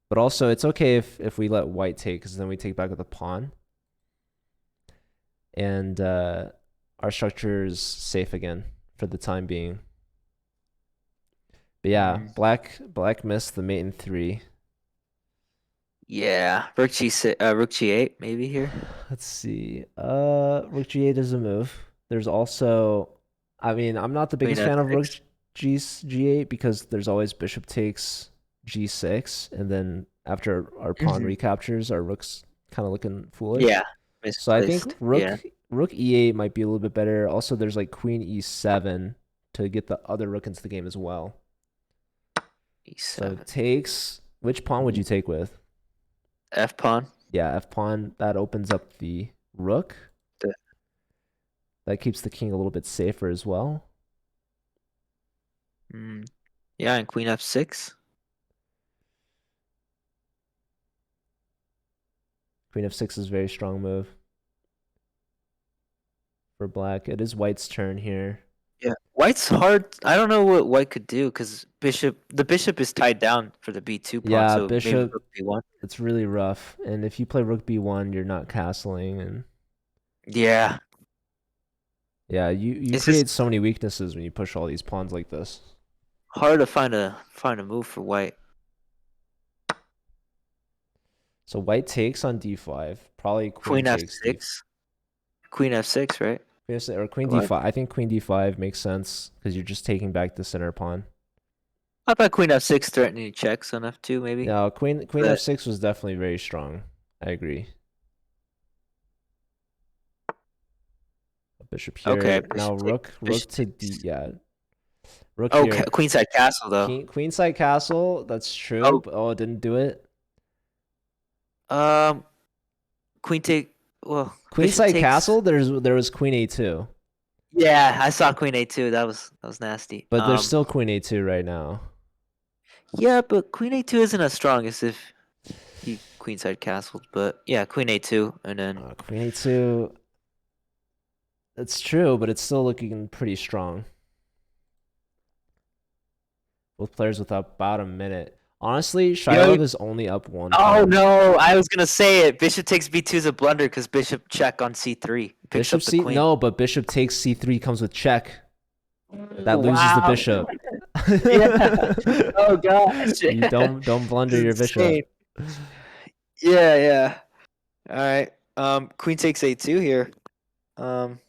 But also, it's okay if we let white take, because then we take back with a pawn. And our structure is safe again for the time being. But yeah, black missed the mate in 3. Yeah. Rook G8 maybe here. Let's see. Rook G8 is a move. There's also, I mean, I'm not the Queen biggest fan of Rook F6. G8 because there's always bishop takes G6, and then after our pawn Mhm. recaptures, our rook's kind of looking foolish. Yeah. So I think Misplaced. Yeah. Rook E8 might be a little bit better. Also, there's like Queen E7 to get the other rook into the game as well. So E7. takes. Which pawn would you take with? F pawn. Yeah, F pawn. That opens up the rook. The- That keeps the king a little bit safer as well. Mm, yeah, and Queen F6. Queen F6 is a very strong move for black. It is white's turn here. Yeah. White's hard. I don't know what white could do because the bishop is tied down for the B2 pawn, Yeah, so maybe bishop. rook B1. It's really rough. And if you play rook B1, you're not castling. And Yeah. yeah, you It's just create so many weaknesses when you push all these pawns like this. hard to find a move for white. So white takes on d5. Probably queen Queen takes d F6. Queen F6, right? or queen Go ahead. d5. I think queen d5 makes sense because you're just taking back the center pawn. How about Queen F6 threatening checks on F2 maybe? No, queen But f6 was definitely very strong. I agree. Bishop okay, here. Now rook bishop to d. takes. Yeah, rook Oh, here. queenside castle though. Queenside castle. That's true. Oh, But, oh, it didn't do it. Um, queen take. Well, bishop Queenside takes. castle. There was queen a2, Yeah, I saw queen a2. That was nasty. but there's still queen a2 right now. Yeah, but queen a2 isn't as strong as if he queenside castled. But yeah, queen a2, and then Queen a2. That's true, but it's still looking pretty strong. Both players with about a minute. Honestly, yo. Shilov is only up one Oh pawn. no, I was gonna say it. Bishop takes b2 is a blunder because bishop check on c3 picks Bishop up the c queen. no, but bishop takes c3 comes with check. That loses the Wow. bishop. Yeah. Oh gosh. You don't blunder This is your insane. bishop. Yeah, yeah. All right. Queen takes a2 here. Um,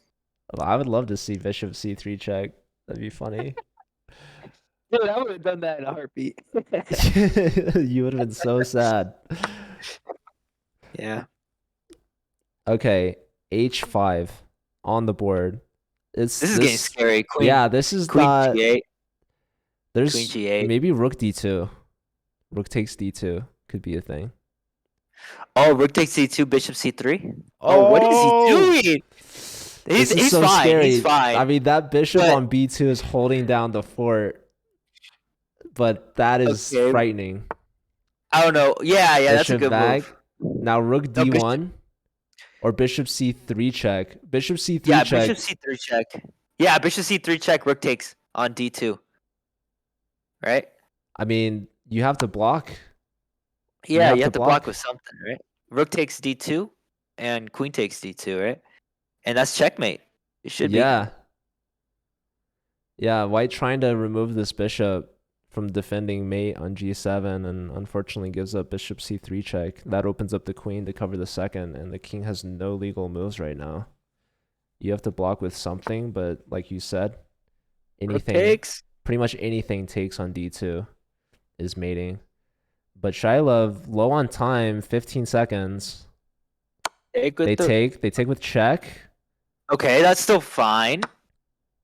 Well, I would love to see bishop c3 check. That'd be funny. dude, I would have done that in a heartbeat. You would have been so sad. Yeah. Okay, h5 on the board. It's This is getting this. scary. Queen Yeah, this is queen not. g8. Queen There's g8. maybe rook d2. Rook takes d2 could be a thing. Oh, rook takes c2, bishop c3. Oh, what is he Oh, doing? this is He's so fine. He's scary. fine. I mean, that bishop But on b2 is holding down the fort, but that is okay. frightening. I don't know. Yeah, that's a Bishop good back. move. Now rook No, bishop. d1 or bishop c3 check. Bishop c3 Yeah, check. bishop c3 check. Yeah, bishop c3 check. Rook takes on d2. Right? I mean, you have to block. Yeah, have you to have to block block. with something, right? Rook takes d2 and queen takes d2, right? And that's checkmate. It should be. Yeah. Yeah, white trying to remove this bishop from defending mate on g7 and unfortunately gives up bishop c3 check. That opens up the queen to cover the second, and the king has no legal moves right now. You have to block with something, but like you said, Rook anything, takes. pretty much anything takes on d2 is mating. But Shilov, low on time, 15 seconds. Take with They take with check. Okay, that's still fine.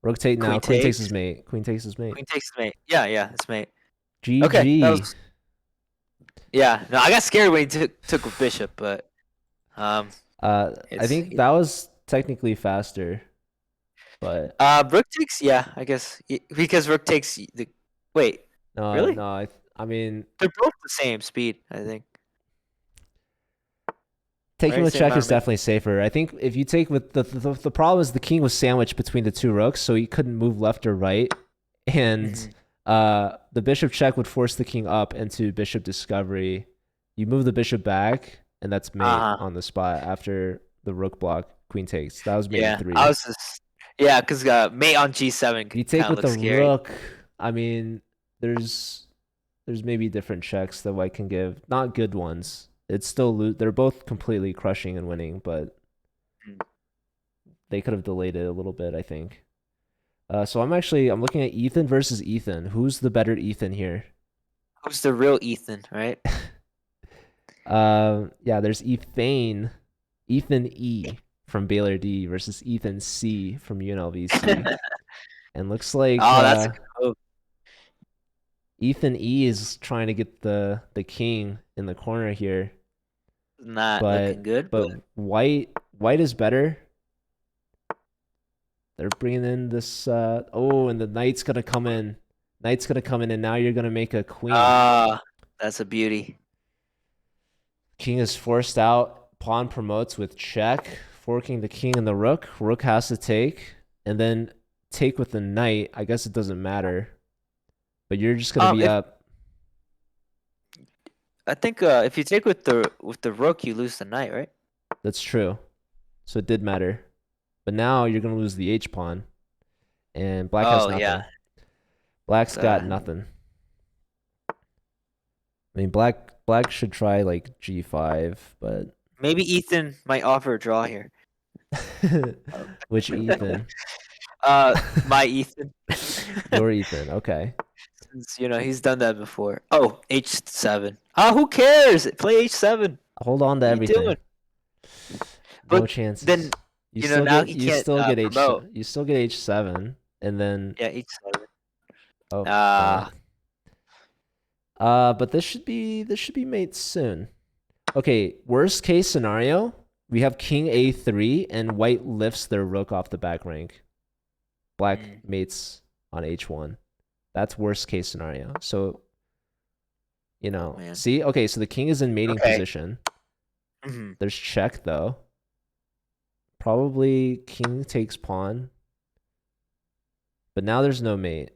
Rook take now. Queen Queen takes takes. his mate. Queen takes his mate. Queen takes mate. Yeah, it's mate. Okay, that GG. was. Yeah, no, I got scared when he took with bishop, but I it's think that was technically faster, but rook takes. Yeah, I guess because rook takes the. Wait, no, really? no. I mean, They're both the same speed, I think. taking Right, with same check amount is of minutes. definitely safer. I think if you take with the problem is the king was sandwiched between the two rooks, so he couldn't move left or right, and the bishop check would force the king up into bishop discovery. You move the bishop back, and that's mate on the spot after the rook block. Queen takes. That was mate in 3. I was just because mate on g7 If you take kind of with the looks scary. rook, I mean, there's maybe different checks that white can give. Not good ones. It's still they're both completely crushing and winning, but they could have delayed it a little bit, I think. So I'm looking at Ethan versus Ethan. Who's the better Ethan here? Who's the real Ethan, right? Yeah, there's Ethan E from Baylor D versus Ethan C from UNLV C. And looks like Oh, that's a good move. Ethan E is trying to get the king in the corner here. Not looking good, but white is better. They're bringing in this and the knight's gonna come in. Knight's gonna come in, and now you're gonna make a queen. That's a beauty. King is forced out. Pawn promotes with check, forking the king and the rook. Rook has to take, and then take with the knight. I guess it doesn't matter, but you're just gonna be up. I think if you take with the rook, you lose the knight, right? That's true. So it did matter, but now you're gonna lose the h pawn, and black has nothing. Yeah. Black's got nothing. I mean, black should try like g5, but maybe Ethan might offer a draw here. Which Ethan? My Ethan. Your Ethan. Okay. Since, he's done that before. Oh, h7. Oh, who cares? Play h7. Hold on to everything. No but chances. Then you still now he can't still get promote. You still get h7, and then h7. Oh. But this should be mate soon. Okay, worst case scenario, we have king a3 and white lifts their rook off the back rank. Black Mm. mates on h1. That's worst case scenario. So, Oh man. see? Okay, so the king is in mating Okay. position. Hmm. There's check though. Probably king takes pawn. But now there's no mate.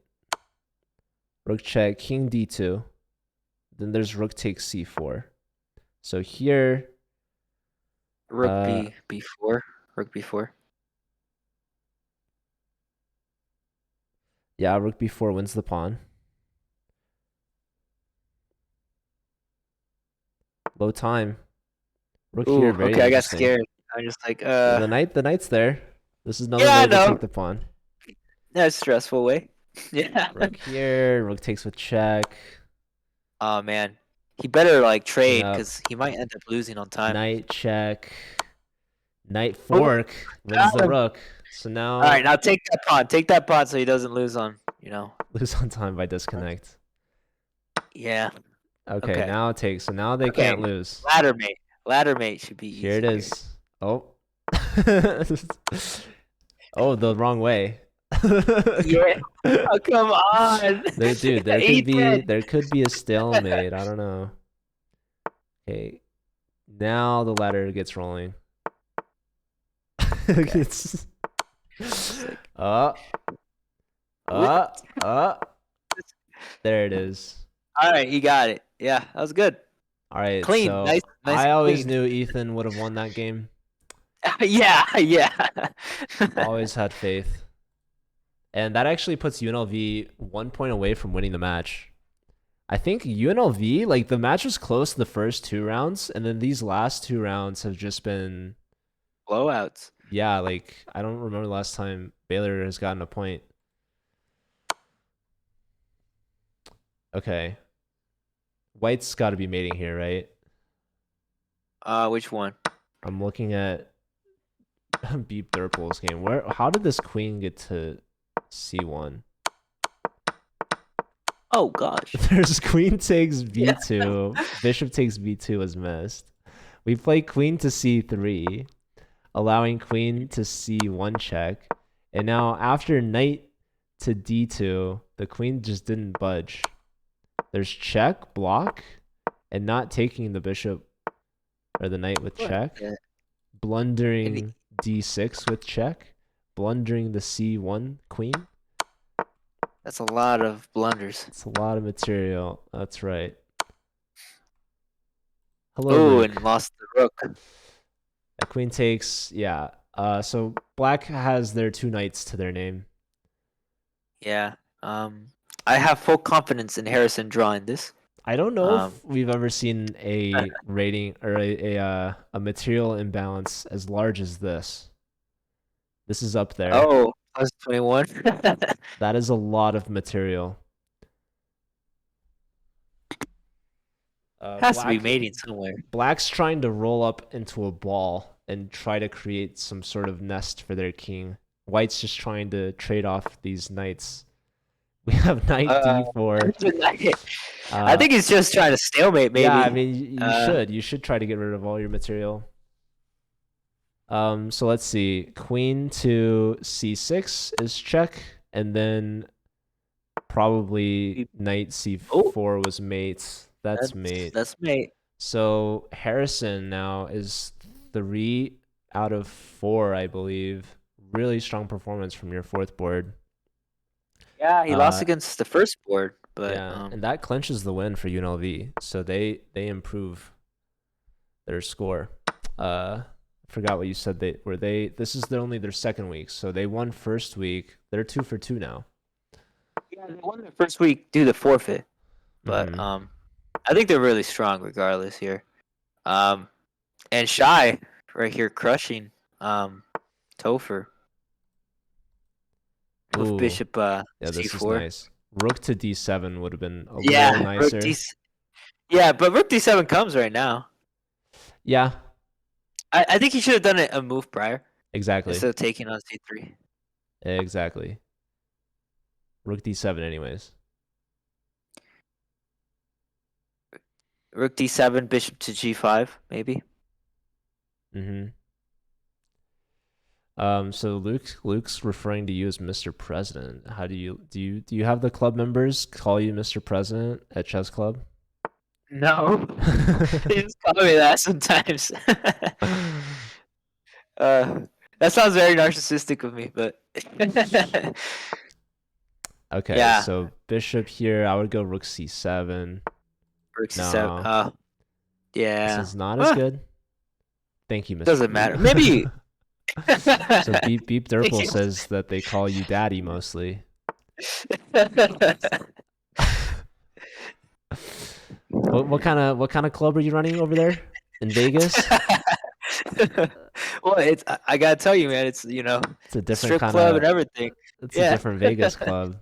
Rook check, king d2. Then there's rook takes c4. So here, Rook b4. Rook b4. yeah, rook b4 wins the pawn. Low time. Rook Ooh, here, very okay, I got interesting. scared. I'm just like, The knight's there. This is another yeah, I way to know. take the pawn. That's a stressful way. Yeah. Rook here, rook takes with check. Oh man, he better like King trade up, because he might end up losing on time. knight check. Knight Oh, fork wins got the him. rook. So All right, now now take that pawn. Take that pawn so he doesn't lose on. lose on time by disconnect. Yeah. Okay, Okay. now take. So now they Okay. can't lose. Ladder mate. Ladder mate should be Here it easy here. is. Oh. Oh, the wrong way. Yeah. Oh, come on. Dude, there could Ethan. be a stalemate. I don't know. Okay. Now the ladder gets rolling. Okay. It's Sick. uh uh uh there it is. All right, he got it. Yeah, that was good. All right, Clean. so Nice, nice I and always clean. knew Ethan would have won that game. Yeah, yeah. Always had faith. And that actually puts UNLV 1 point away from winning the match. I think UNLV, like the match was close the first 2 rounds, and then these last 2 rounds have just been, Blowouts. yeah, like I don't remember the last time Baylor has gotten a point. Okay. White's got to be mating here, right? Which one? I'm looking at Beep Durple's game. How did this queen get to c1? Oh gosh. There's queen takes Yeah. b2, bishop takes b2 was missed. We play queen to c3, allowing queen to c1 check. And now after knight to d2, the queen just didn't budge. There's check, block, and not taking the bishop or the knight with check. Yeah. Blundering d6 with check. Blundering the c1 queen. That's a lot of blunders. It's a lot of material. That's right. Hello, Oh, Luke. and lost the rook. A queen takes, yeah. So black has their 2 knights to their name. Yeah. I have full confidence in Harrison drawing this. I don't know if we've ever seen a rating or a material imbalance as large as this. This is up there. Oh, plus 21. That is a lot of material. Has to be mating somewhere. Black's trying to roll up into a ball and try to create some sort of nest for their king. White's just trying to trade off these knights. We have knight d4. I think he's just trying to stalemate, maybe. Yeah, I mean, you should try to get rid of all your material. So let's see. Queen to c6 is check, and then probably knight c4 was mate. That's mate. That's mate. So Harrison now is 3 out of 4, I believe. Really strong performance from your fourth board. Yeah, he lost against the first board, but yeah, and that clinches the win for UNLV. So they improve their score. Forgot what you said. This is only their second week, so they won first week. They're 2 for 2 now. Yeah, they won their first week due to forfeit, but I think they're really strong regardless here. And Shy right here crushing Topher with Ooh, bishop yeah, c4. this is nice. Rook to d7 would have been a little nicer. Yeah, but rook d7 comes right now. Yeah. I think he should have done it a move prior. Exactly. Instead of taking on c3. Exactly. Rook d7 anyways. Rook D7, bishop to G5, maybe. Mm-hmm. So Luke's referring to you as Mr. President. How do you have the club members call you Mr. President at chess club? No. He just call me that sometimes. uh, that sounds very narcissistic of me, but Okay, yeah, so bishop here, I would go rook c7. Rook C7. No, this Yeah. is not as good. Thank you, Mr. Doesn't matter. Maybe. So Beep Thank Durple you. says that they call you daddy mostly. What kind of club are you running over there in Vegas? Well, I gotta tell you, man. It's It's a different strip kind club and of everything. it's a Yeah. different Vegas club.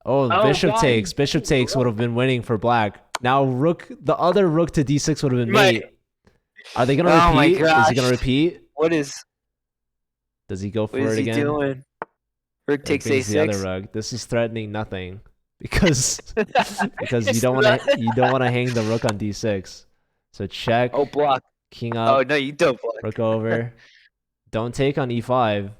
Oh, Oh bishop God, takes. Bishop takes would have been winning for black. Now the other rook to d6 would have been my mate. Are they gonna oh my repeat? Is he gonna gosh, repeat? what is Does he go what for is it he again? doing? Rook And takes brings the other A6. rug. This is threatening nothing because because you It's don't want not. to you don't want to hang the rook on d6. So check, Oh, block. king Oh up, no, you don't rook block. over. Don't take on e5.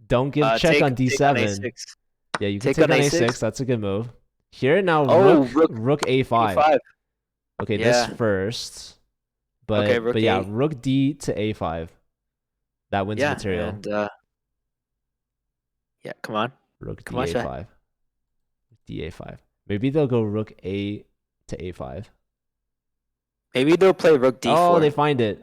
Don't give check Take on on d7. A6. Yeah, you can Take take on on A6. a6. That's a good move. Here now, Oh, rook a5. A5. Okay, this Yeah. first, Okay, but Rook yeah, A. rook d to a5. That wins Yeah, material. and yeah, come on. Rook Come on, Shy. da5. Da5. Maybe they'll go rook a to a5. Maybe they'll play Rook Oh, they D4. find it.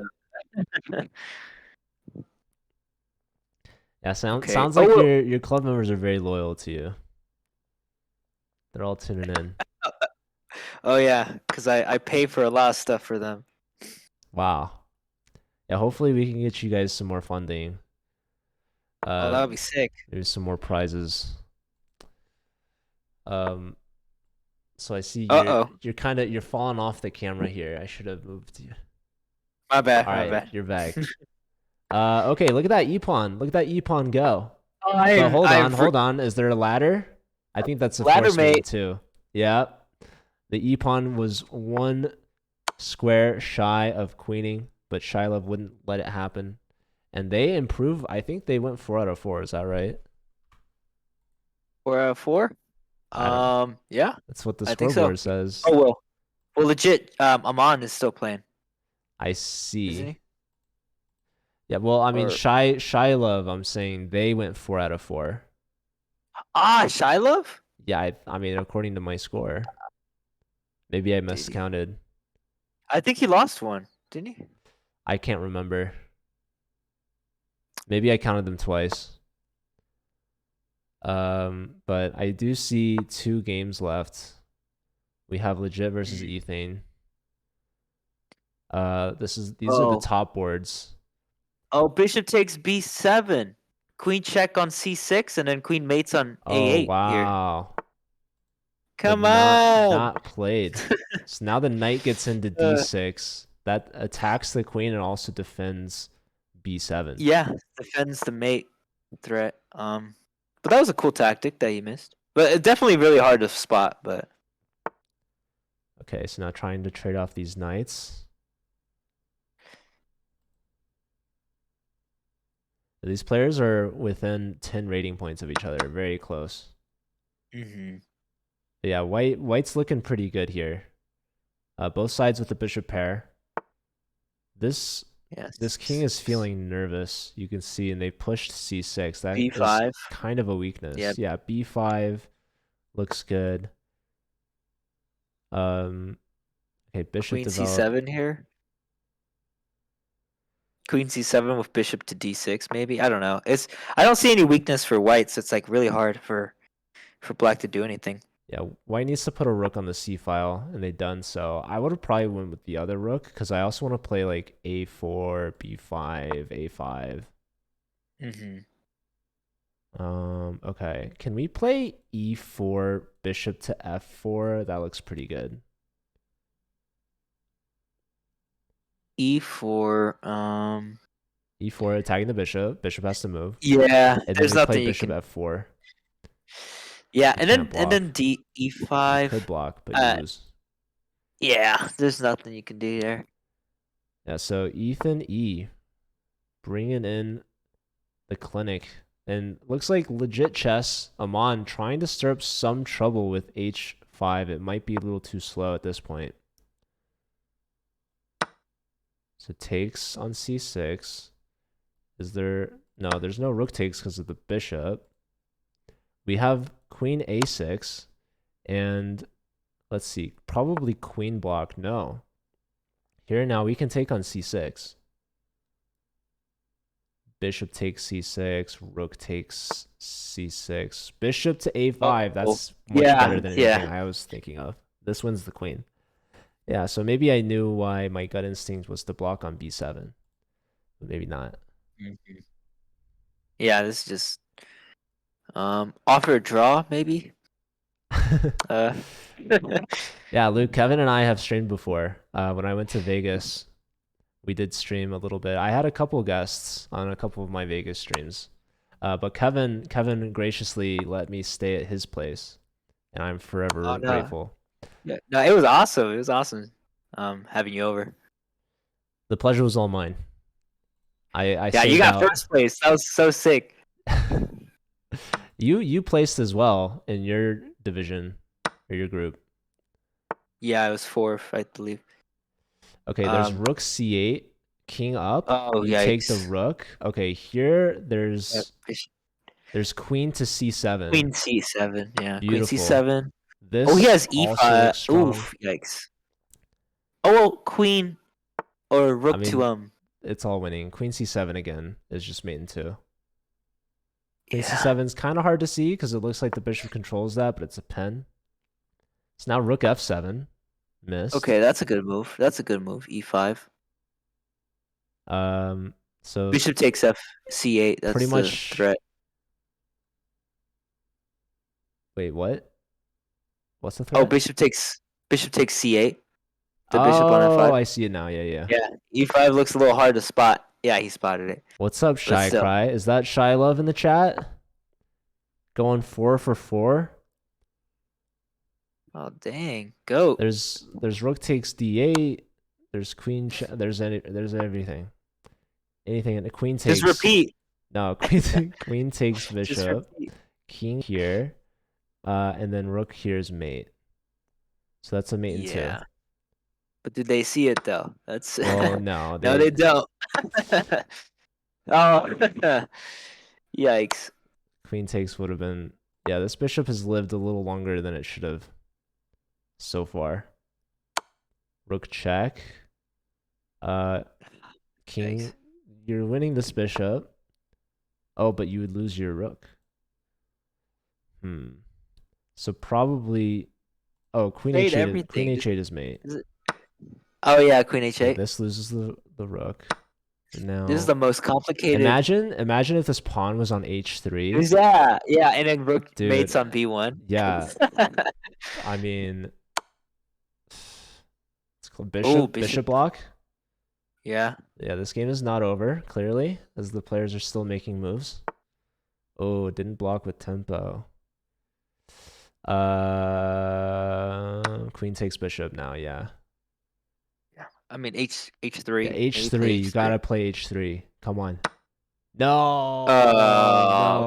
Yeah, Okay. sounds Oh, like well, your club members are very loyal to you. They're all tuning in. oh yeah, because I pay for a lot of stuff for them. Wow. Yeah, hopefully we can get you guys some more funding. Oh, that would be sick. Maybe some more prizes. Um, so I see Uh-oh. you're falling off the camera here. I should have moved you. My bad, All my right, bad. you're back. Okay, look at that e pawn. Look at that e pawn go. Oh, But hold I've hold on. Is there a ladder? I think that's a ladder force main mate. too. Yeah. The e pawn was one square shy of queening, but Shilov wouldn't let it happen. And they improve. I think they went 4 out of 4. Is that right? 4 out of 4. I don't. Yeah, That's what the I think so. scoreboard says. Oh well, legit. Amon is still playing, I isn't see. he? Yeah. Well, I mean, Or Shilov. I'm saying they went 4 out of 4. Shilov? Yeah. I mean, according to my score, maybe I Did he? miscounted. I think he lost one, didn't he? I can't remember. Maybe I counted them twice. But I do see 2 games left. We have legit versus ethane. These are the Oh. top boards. Oh, bishop takes B7. Queen check on C6, and then queen mates on Oh A8 here. wow. But Come on. not played. So now the knight gets into Uh, d6. That attacks the queen and also defends b7. yeah, defends the mate threat. But that was a cool tactic that he missed. But it's definitely really hard to spot. But Okay, so now trying to trade off these knights. These players are within 10 rating points of each other, very close. But yeah, white's looking pretty good here. Both sides with the bishop pair. This king is feeling nervous. You can see, and they pushed c6. That B5. is kind of a weakness. Yeah. Yeah, b5 looks good. Okay, bishop Queen develop. C7 here. Queen C7 with bishop to D6, maybe. I don't know. I don't see any weakness for white, so it's like really hard for black to do anything. Yeah, white needs to put a rook on the c file, and they done so. I would have probably went with the other rook because I also want to play like a4, b5, a5. Okay. Can we play e4, bishop to f4? That looks pretty good. E4. E4 attacking the bishop. Bishop has to move. Yeah, And then there's we play nothing you bishop can. f4. Yeah, You can't and block. then D You could E5. block, but you lose. Yeah, there's nothing you can do there. Yeah, so Ethan E bringing in the clinic. And looks like legit chess. Amon trying to stir up some trouble with H5. It might be a little too slow at this point. So takes on C6. Is there... No, there's no rook takes because of the bishop. We have queen A6. And let's see. Probably queen block. No. Here now we can take on C6. Bishop takes C6, rook takes C6, bishop to A5. Oh, That's much better yeah, than anything yeah. I was thinking of. This wins the queen. Yeah, so maybe I knew why my gut instinct was to block on B7. But maybe not. Mhm. Yeah, this is just offer a draw maybe. Uh, Yeah, Luke, Kevin and I have streamed before. When I went to Vegas, we did stream a little bit. I had a couple guests on a couple of my Vegas streams. But Kevin graciously let me stay at his place, and I'm oh forever no, grateful. yeah, no, it was awesome. It was awesome. Having you over. The pleasure was all mine. I Yeah, you saved got out. first place. That was so sick. You placed as well in your division or your group. Yeah, it was fourth, I believe. Okay, there's rook c8, king up. Oh We take the yikes. rook. Okay, here Yeah, there's queen to c7. Queen C7. Yeah, Queen Beautiful. C7. Oh, he This has also E5. looks strong. Oof, yikes. Oh, well, Queen or I Rook to mean, it's all winning. Queen c7 again is just mate in two. Queen Yeah. c7 is kind of hard to see because it looks like the bishop controls that, but it's a pen. It's now rook f7. Missed. Okay, that's a good move. That's a good move. E5. Um, so Bishop takes F C8. pretty That's the much. threat. Wait, what? What's the Oh, threat? Bishop takes C8. The bishop on Oh, F5. I see it now. Yeah, yeah. Yeah, E5 looks a little hard to spot. Yeah, he spotted it. What's up, But Shy still. Cry? Is that Shy Love in the chat? Going 4 for 4. Oh dang, goat. There's rook takes d8. There's there's everything. Anything and the queen Just takes. repeat. No, queen takes Just bishop. repeat. King here. And then rook here is mate. So that's a mate in two. Yeah. But did they see it though? That's Well, no, no, they they don't. Oh, yikes! queen takes would have been. Yeah, this bishop has lived a little longer than it should have so far. Rook check. King. Yikes. You're winning this bishop. Oh, but you would lose your rook. So probably. Oh, queen Made h8. Queen everything. h8 is mate. Oh yeah, Queen Okay, H8. this loses the rook. This is Now, the most complicated. imagine if this pawn was on h3. Yeah, yeah, and then Rook mates Dude, on B1. yeah. I mean, it's called Oh, bishop Bishop. block. Yeah. Yeah, this game is not over, clearly, as the players are still making moves. Oh, didn't block with tempo. Queen takes bishop now, yeah. Yeah. I mean H3. Yeah, Maybe play h3. You H3. gotta play h3. Come on. No,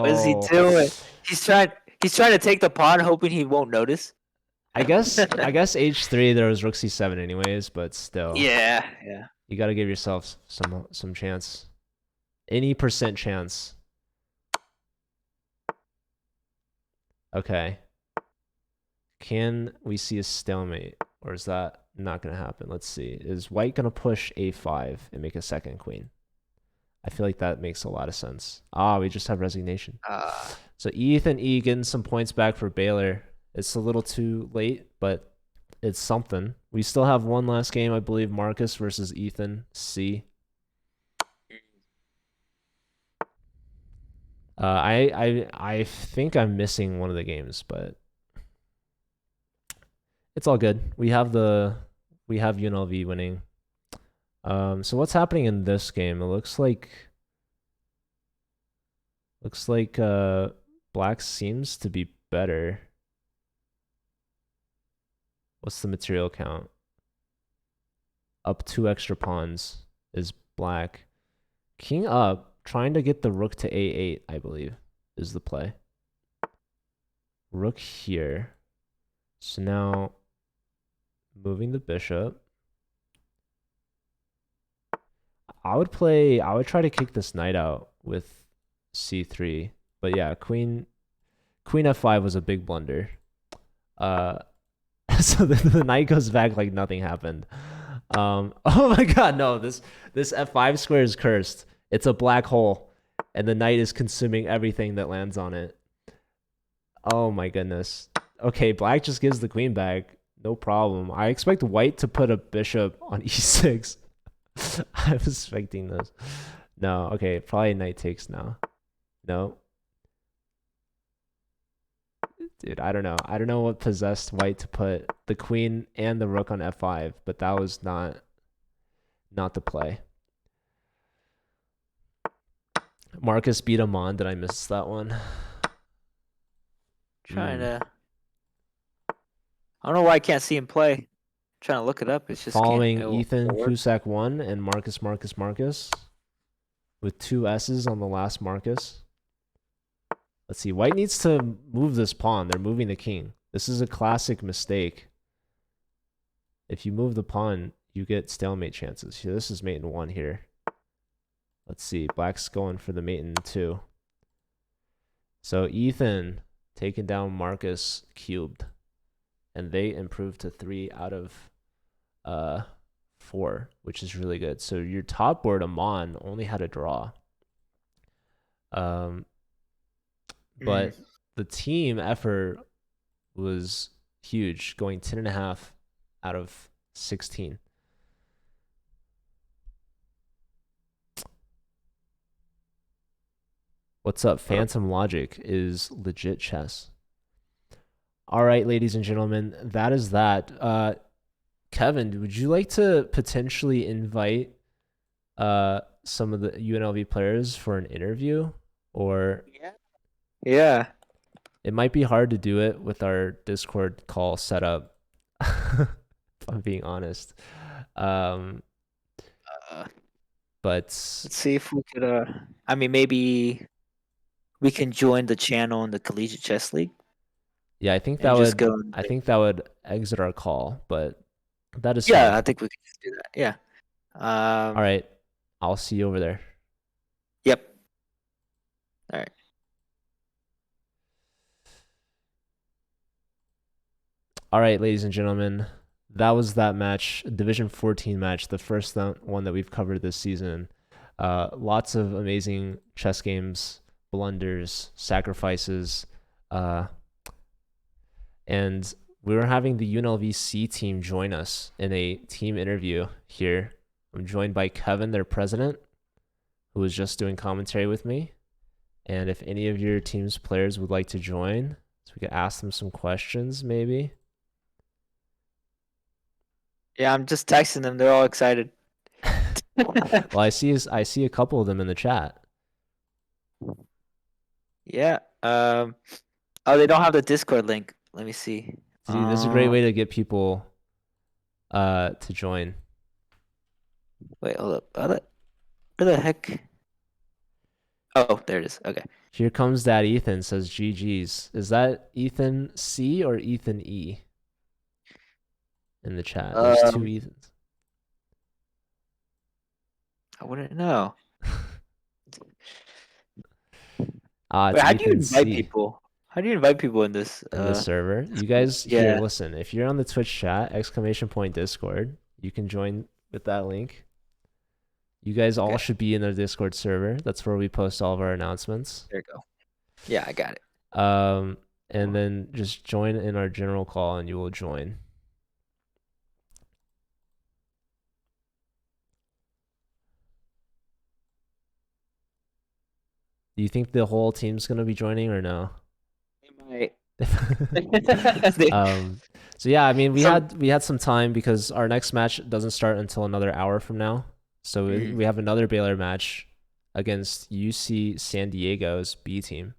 What is he no. doing? He's trying to take the pawn, hoping he won't notice. I guess h3 there was rook c7 anyways, but still. Yeah, yeah. You got to give yourself some chance. Any percent chance. Okay. Can we see a stalemate, or is that not going to happen? Let's see. Is white going to push a5 and make a second queen? I feel like that makes a lot of sense. Ah, we just have resignation. So Ethan E getting some points back for Baylor. It's a little too late, but it's something. We still have one last game, I believe. Marcus versus Ethan C. I think I'm missing one of the games, but it's all good. We have UNLV winning. So what's happening in this game? It looks like Black seems to be better. What's the material count? Up 2 extra pawns is black. King up, trying to get the rook to a8, I believe, is the play. Rook here. So now moving the bishop. I would try to kick this knight out with c3. But yeah, queen f5 was a big blunder. So the knight goes back like nothing happened. Oh my god, no, this f5 square is cursed. It's a black hole, and the knight is consuming everything that lands on it. Oh my goodness. Okay, black just gives the queen back. No problem. I expect white to put a bishop on e6. I was expecting this. No, okay, probably knight takes now. No. Dude, I don't know. I don't know what possessed white to put the queen and the rook on f5, but that was not the play. Marcus beat him on. Did I miss that one? Trying to. I don't know why I can't see him play. Trying to look it up. It's just following Ethan Cusack 1 and Marcus with 2 S's on the last Marcus. Let's see. White needs to move this pawn. They're moving the king. This is a classic mistake. If you move the pawn, you get stalemate chances. Here, this is mate in 1 here. Let's see. Black's going for the mate in 2. So Ethan taking down Marcus cubed. And they improved to 3 out of 4, which is really good. So your top board, Amon, only had a draw. But the team effort was huge, going 10.5 out of 16. What's up? Phantom Logic is legit chess. All right, ladies and gentlemen, that is that. Kevin, would you like to potentially invite some of the UNLV players for an interview? Or yeah, it might be hard to do it with our Discord call set up. If I'm being honest. But let's see if we could. I mean, maybe we can join the channel in the Collegiate Chess League. Yeah, I think that would exit our call, but that is fine. I think we can just do that. Yeah. All right. I'll see you over there. Yep. All right. All right, ladies and gentlemen, that was that match, Division 14 match, the first one that we've covered this season. Lots of amazing chess games, blunders, sacrifices, and we were having the UNLV C team join us in a team interview here. I'm joined by Kevin, their president, who was just doing commentary with me. And if any of your team's players would like to join, so we could ask them some questions, maybe. Yeah, I'm just texting them. They're all excited. Well, I see a couple of them in the chat. Yeah. Oh, they don't have the Discord link. Let me see. Dude, this is a great way to get people to join. Wait, hold up. Where the heck? Oh, there it is. Okay. Here comes that Ethan, says GG's. Is that Ethan C or Ethan E? In the chat. There's 2 Ethans. I wouldn't know. Wait, how do you invite people? How do you invite people in this server? You guys here, listen, if you're on the Twitch chat, !Discord, you can join with that link. You guys all should be in the Discord server. That's where we post all of our announcements. There you go. Yeah, I got it. And then just join in our general call and you will join. Do you think the whole team's gonna be joining or no? They might. So yeah, I mean, we had some time because our next match doesn't start until another hour from now. So we have another Baylor match against UC San Diego's B team.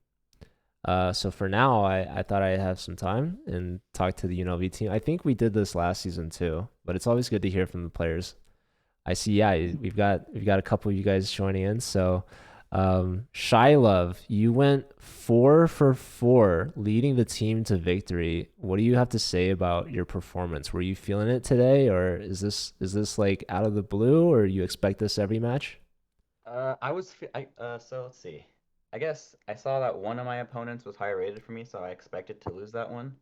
So for now, I thought I'd have some time and talk to the UNLV team. I think we did this last season too, but it's always good to hear from the players. I see. Yeah, we've got a couple of you guys joining in. So, Shy Love, you went 4 for 4, leading the team to victory. What do you have to say about your performance? Were you feeling it today, or is this like out of the blue, or you expect this every match? So let's see. I guess I saw that one of my opponents was higher rated for me, so I expected to lose that one.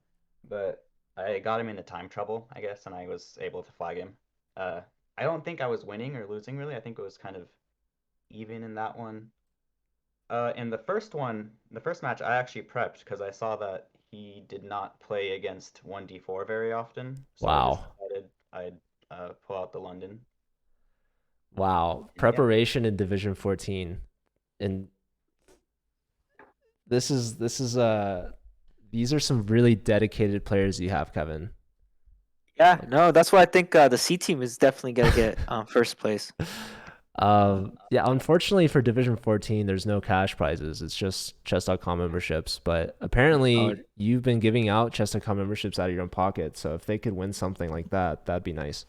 But I got him into time trouble, I guess, and I was able to flag him. Uh, I don't think I was winning or losing really. I think it was kind of even in that one. In the first one, the first match, I actually prepped because I saw that he did not play against 1D4 very often, so I just Wow, decided I'd pull out the London. wow, And yeah, preparation in Division 14, and this is these are some really dedicated players you have, Kevin. Yeah, no, that's why I think the C team is definitely gonna get first place. Yeah, unfortunately for Division 14, there's no cash prizes. It's just chess.com memberships. But Oh, apparently, you've been giving out chess.com memberships out of your own pocket. So if they could win something like that, that'd be nice.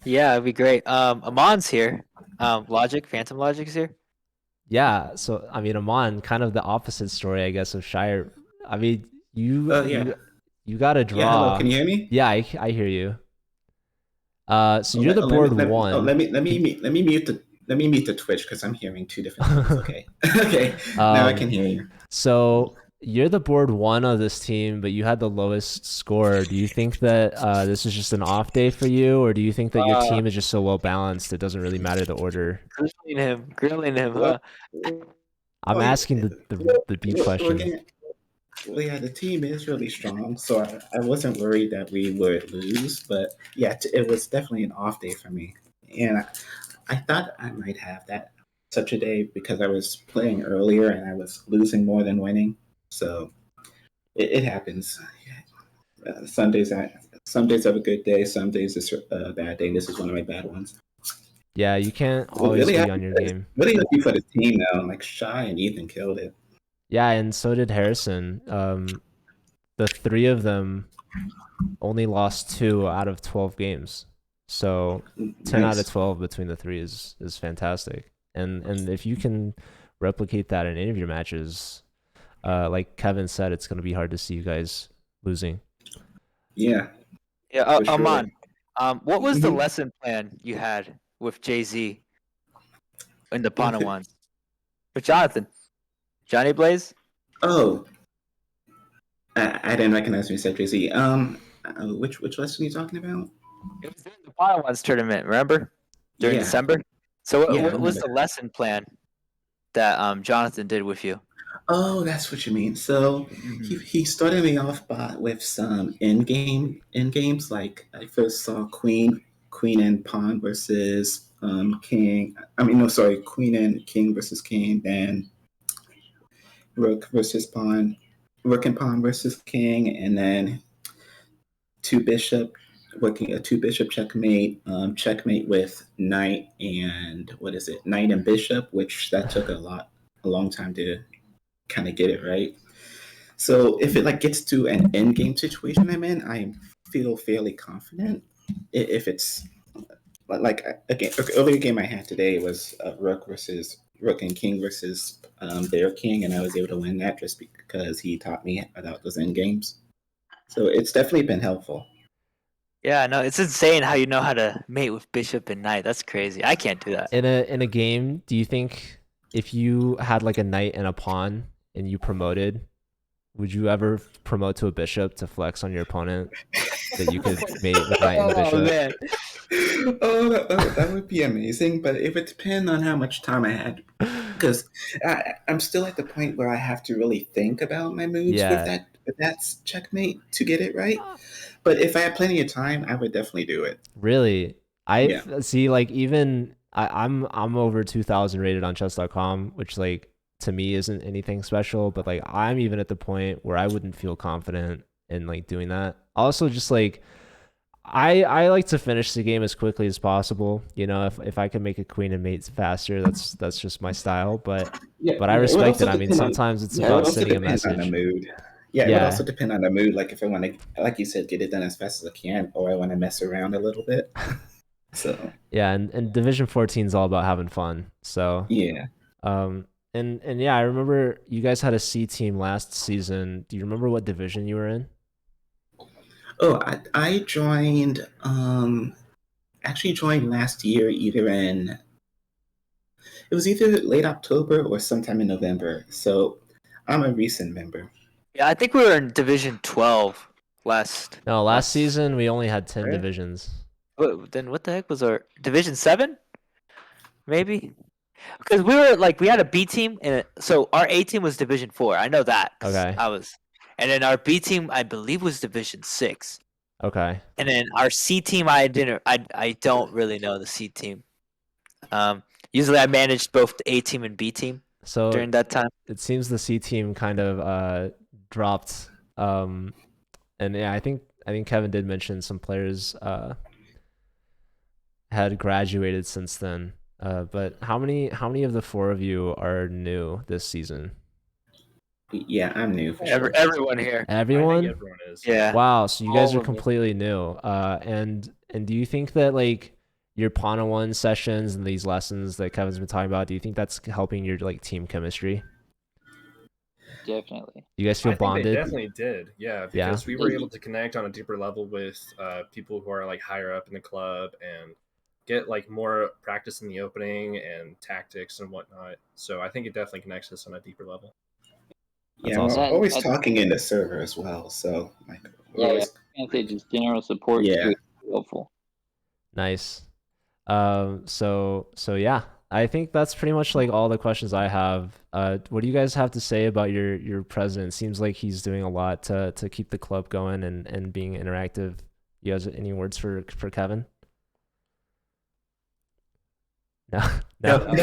yeah, it'd be great. Amon's here. Logic, Phantom Logic's here. Yeah. So, I mean, Amon, kind of the opposite story, I guess, of Shire. I mean, you Yeah. you you got a Yeah, hello. Can draw. you hear me? Yeah, I hear you. So Oh, you're the board let one. me let me Can, mute- let me mute the let me mute the Twitch because I'm hearing two different things. Okay. Okay. Now I um, can hear you. So you're the board one of this team, but you had the lowest score. Do you think that this is just an off day for you, or do you think that your Uh, team is just so well balanced it doesn't really matter the order? grilling him, Well, huh? I'm well, asking the B we're question. getting, well, yeah, the team is really strong, so I wasn't worried that we would lose, but yeah, it was definitely an off day for me, and I thought I might have that such a day because I was playing earlier and I was losing more than winning, so it happens. Sundays, some days have a good day, some days it's a bad day. This is one of my bad ones. Yeah, you can't Well, always be on your game. really happy for the team though. Like Shy and Ethan killed it. Yeah, and so did Harrison. The three of them only lost 2 out of 12 games, so 10 out of Nice. 12 between the three is fantastic. And if you can replicate that in any of your matches, like Kevin said, it's going to be hard to see you guys losing. Yeah, Yeah, for sure. Amon. What was the Hmm. lesson plan you had with Jay Z in the Pana ones? With Jonathan, Johnny Blaze. Oh, I didn't recognize when you said JC. Which lesson are you talking about? It was during the Pana ones tournament. Remember, during Yeah, December. So yeah, I what was remember the that. lesson plan that Jonathan did with you? Oh, that's what you mean. So Hmm. he started me off with some in games. Like I first saw Queen and Pawn versus King. I mean, no, sorry, Queen and King versus King. Then Rook versus Pawn, Rook and Pawn versus King, and then two bishop, working a two bishop checkmate, checkmate with knight and what is it, knight and bishop, which that took a long time to kind of get it right. So if it like gets to an end game situation I'm in, I feel fairly confident. If it's like again, earlier game I had today was Rook and King versus their King, and I was able to win that just because he taught me about those end games. So it's definitely been helpful. Yeah, no, it's insane how you know how to mate with Bishop and Knight. That's crazy. I can't do that. In a game, do you think if you had like a knight and a pawn and you promoted, would you ever promote to a bishop to flex on your opponent that you could mate with knight and Oh bishop? man. Oh, that would be amazing, but it would depend on how much time I had, because I'm still at the point where I have to really think about my moves Yeah. with that checkmate to get it right. But if I had plenty of time, I would definitely do it. Really? I Yeah. see like even I'm over 2000 rated on chess.com, which like to me isn't anything special, but like I'm even at the point where I wouldn't feel confident in like doing that. Also just like I like to finish the game as quickly as possible. You know, if I can make a queen and mate faster, that's just my style. Yeah, But I yeah. It would respect also it. I mean, depend on. sometimes it's Yeah, it would about also sending a depend on the message. mood. Yeah, it would Yeah, also depend on the mood. Like if I want to, like you said, get it done as fast as I can, or I want to mess around a little bit. So yeah, and Division 14 is all about having fun. So, yeah. um, and yeah, I remember you guys had a C team last season. Do you remember what division you were in? Oh, I joined. Actually joined last year, either in it was either late October or sometime in November. So I'm a recent member. Yeah, I think we were in Division 12 last. No, last season we only had 10 Right? divisions. Then what the heck was our Division 7? Maybe because we had a B team and so our A team was Division 4. I know that 'cause Okay. and then our B team I believe was Division 6. Okay. And then our C team I don't really know the C team. Usually I managed both the A team and B team So during that time. it seems the C team kind of dropped. And yeah, I think Kevin did mention some players had graduated since then. But how many of the four of you are new this season? Yeah, I'm new for sure. Everyone here. I Everyone? think everyone is. Yeah. Wow, so you guys All are of them. completely new. And do you think that like your Pana 1 sessions and these lessons that Kevin's been talking about, do you think that's helping your like team chemistry? Definitely. You guys I feel think bonded? they definitely did. Yeah, Yeah? because we were able to connect on a deeper level with people who are like higher up in the club and get like more practice in the opening and tactics and whatnot. So I think it definitely connects us on a deeper level. That's Yeah, we're awesome. always That's- talking in the server as well. So like, we're Yeah, always, I can say just general support Yeah. too is helpful. Nice. So yeah, I think that's pretty much like all the questions I have. What do you guys have to say about your president? Seems like he's doing a lot to keep the club going and being interactive. You guys, any words for Kevin? No, no, No.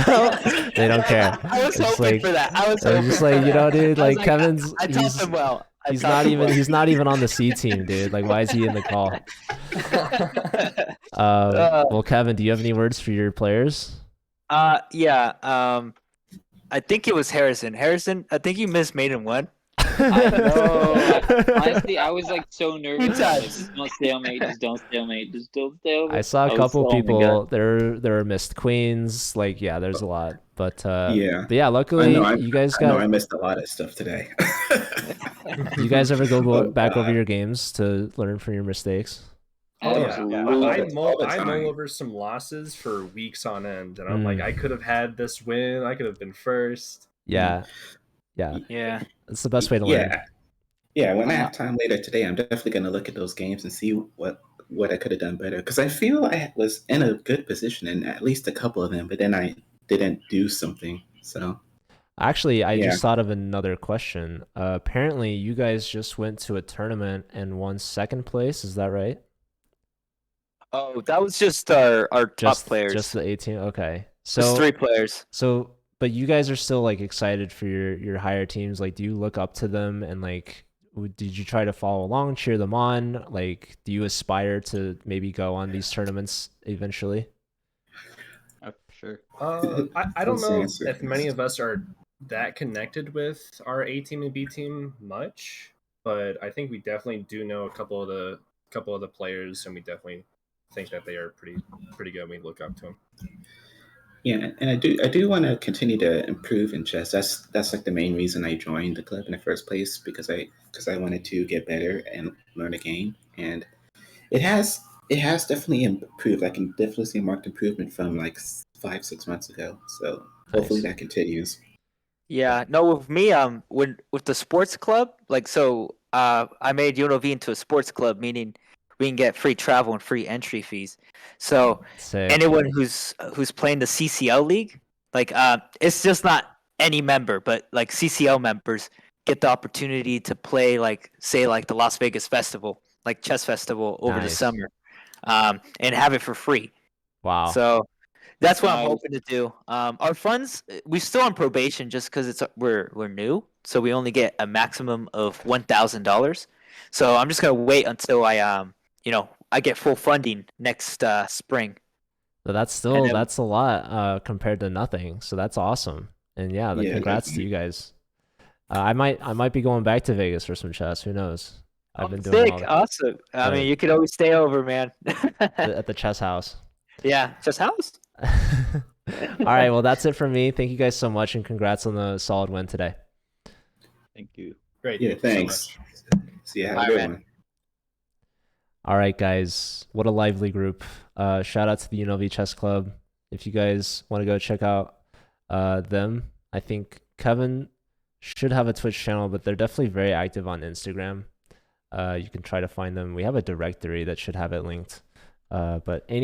no, they don't care. I was It's hoping like, for that. I was they're hoping just for like, you know, that. dude, I was like Kevin's, I taught him well. he's not even on the C team, dude. Like, why is he in the call? Well, Kevin, do you have any words for your players? Yeah. I think it was Harrison. Harrison, I think you missed Maiden 1. I know. Honestly, I was like so nervous. I was like, times. just don't stalemate. Just don't stalemate. Just don't stalemate. I saw a was couple so- oh my people. God. There were missed queens. Like, yeah, there's a lot. But Yeah. but yeah, luckily I you guys I know I got. missed a lot of stuff today. You guys ever go Oh, back over God. your games to learn from your mistakes? Oh yeah, Absolutely. I All the mull time. over some losses for weeks on end, and I'm like, I could have had this win. I could have been first. Yeah, yeah, Yeah. it's the best way to learn. Yeah. Yeah, when I have time later today, I'm definitely going to look at those games and see what I could have done better. Because I feel I was in a good position in at least a couple of them, but then I didn't do something. So Actually, I Yeah. just thought of another question. Apparently, you guys just went to a tournament and won second place. Is that right? Oh, that was just our top players. Just the 18. Okay, Just so 3 players. So, but you guys are still like excited for your higher teams. Like, do you look up to them and like, did you try to follow along, cheer them on? Like, do you aspire to maybe go on these tournaments eventually? Sure. I don't Close know answer. if many of us are that connected with our A team and B team much, but I think we definitely do know a couple of the players, and we definitely think that they are pretty good. We look up to them. Yeah, and I do want to continue to improve in chess. That's like the main reason I joined the club in the first place, because I wanted to get better and learn the game, and it has definitely improved. I can definitely see a marked improvement from like 5-6 months ago. So hopefully Nice. that continues. Yeah, no, with me, with the sports club, like, so, I made UNLV into a sports club, meaning we can get free travel and free entry fees. So Sick. anyone who's playing the CCL league, like, it's just not any member, but like CCL members get the opportunity to play, like, say, like the Las Vegas Festival, like chess festival over the Nice. summer, and have it for free. Wow. So that's what I'm Nice. hoping to do. Our funds, we're still on probation just because we're new, so we only get a maximum of $1,000. So I'm just gonna wait until I I get full funding next spring. But that's And still then- that's a lot compared to nothing. So that's awesome. And yeah, Yeah, congrats to definitely. you guys. I might be going back to Vegas for some chess. Who knows? I've been doing Sick, all awesome. I the- mean, you could always stay over, man. at the chess house. Yeah, just house. All right, well that's it from me. Thank you guys so much, and congrats on the solid win today. Thank you. Great. Yeah, thank you so thanks. much. See you. Have Bye, a good man. one. All right, guys, what a lively group. Shout out to the UNLV Chess Club. If you guys want to go check out them, I think Kevin should have a Twitch channel, but they're definitely very active on Instagram. You can try to find them. We have a directory that should have it linked. But any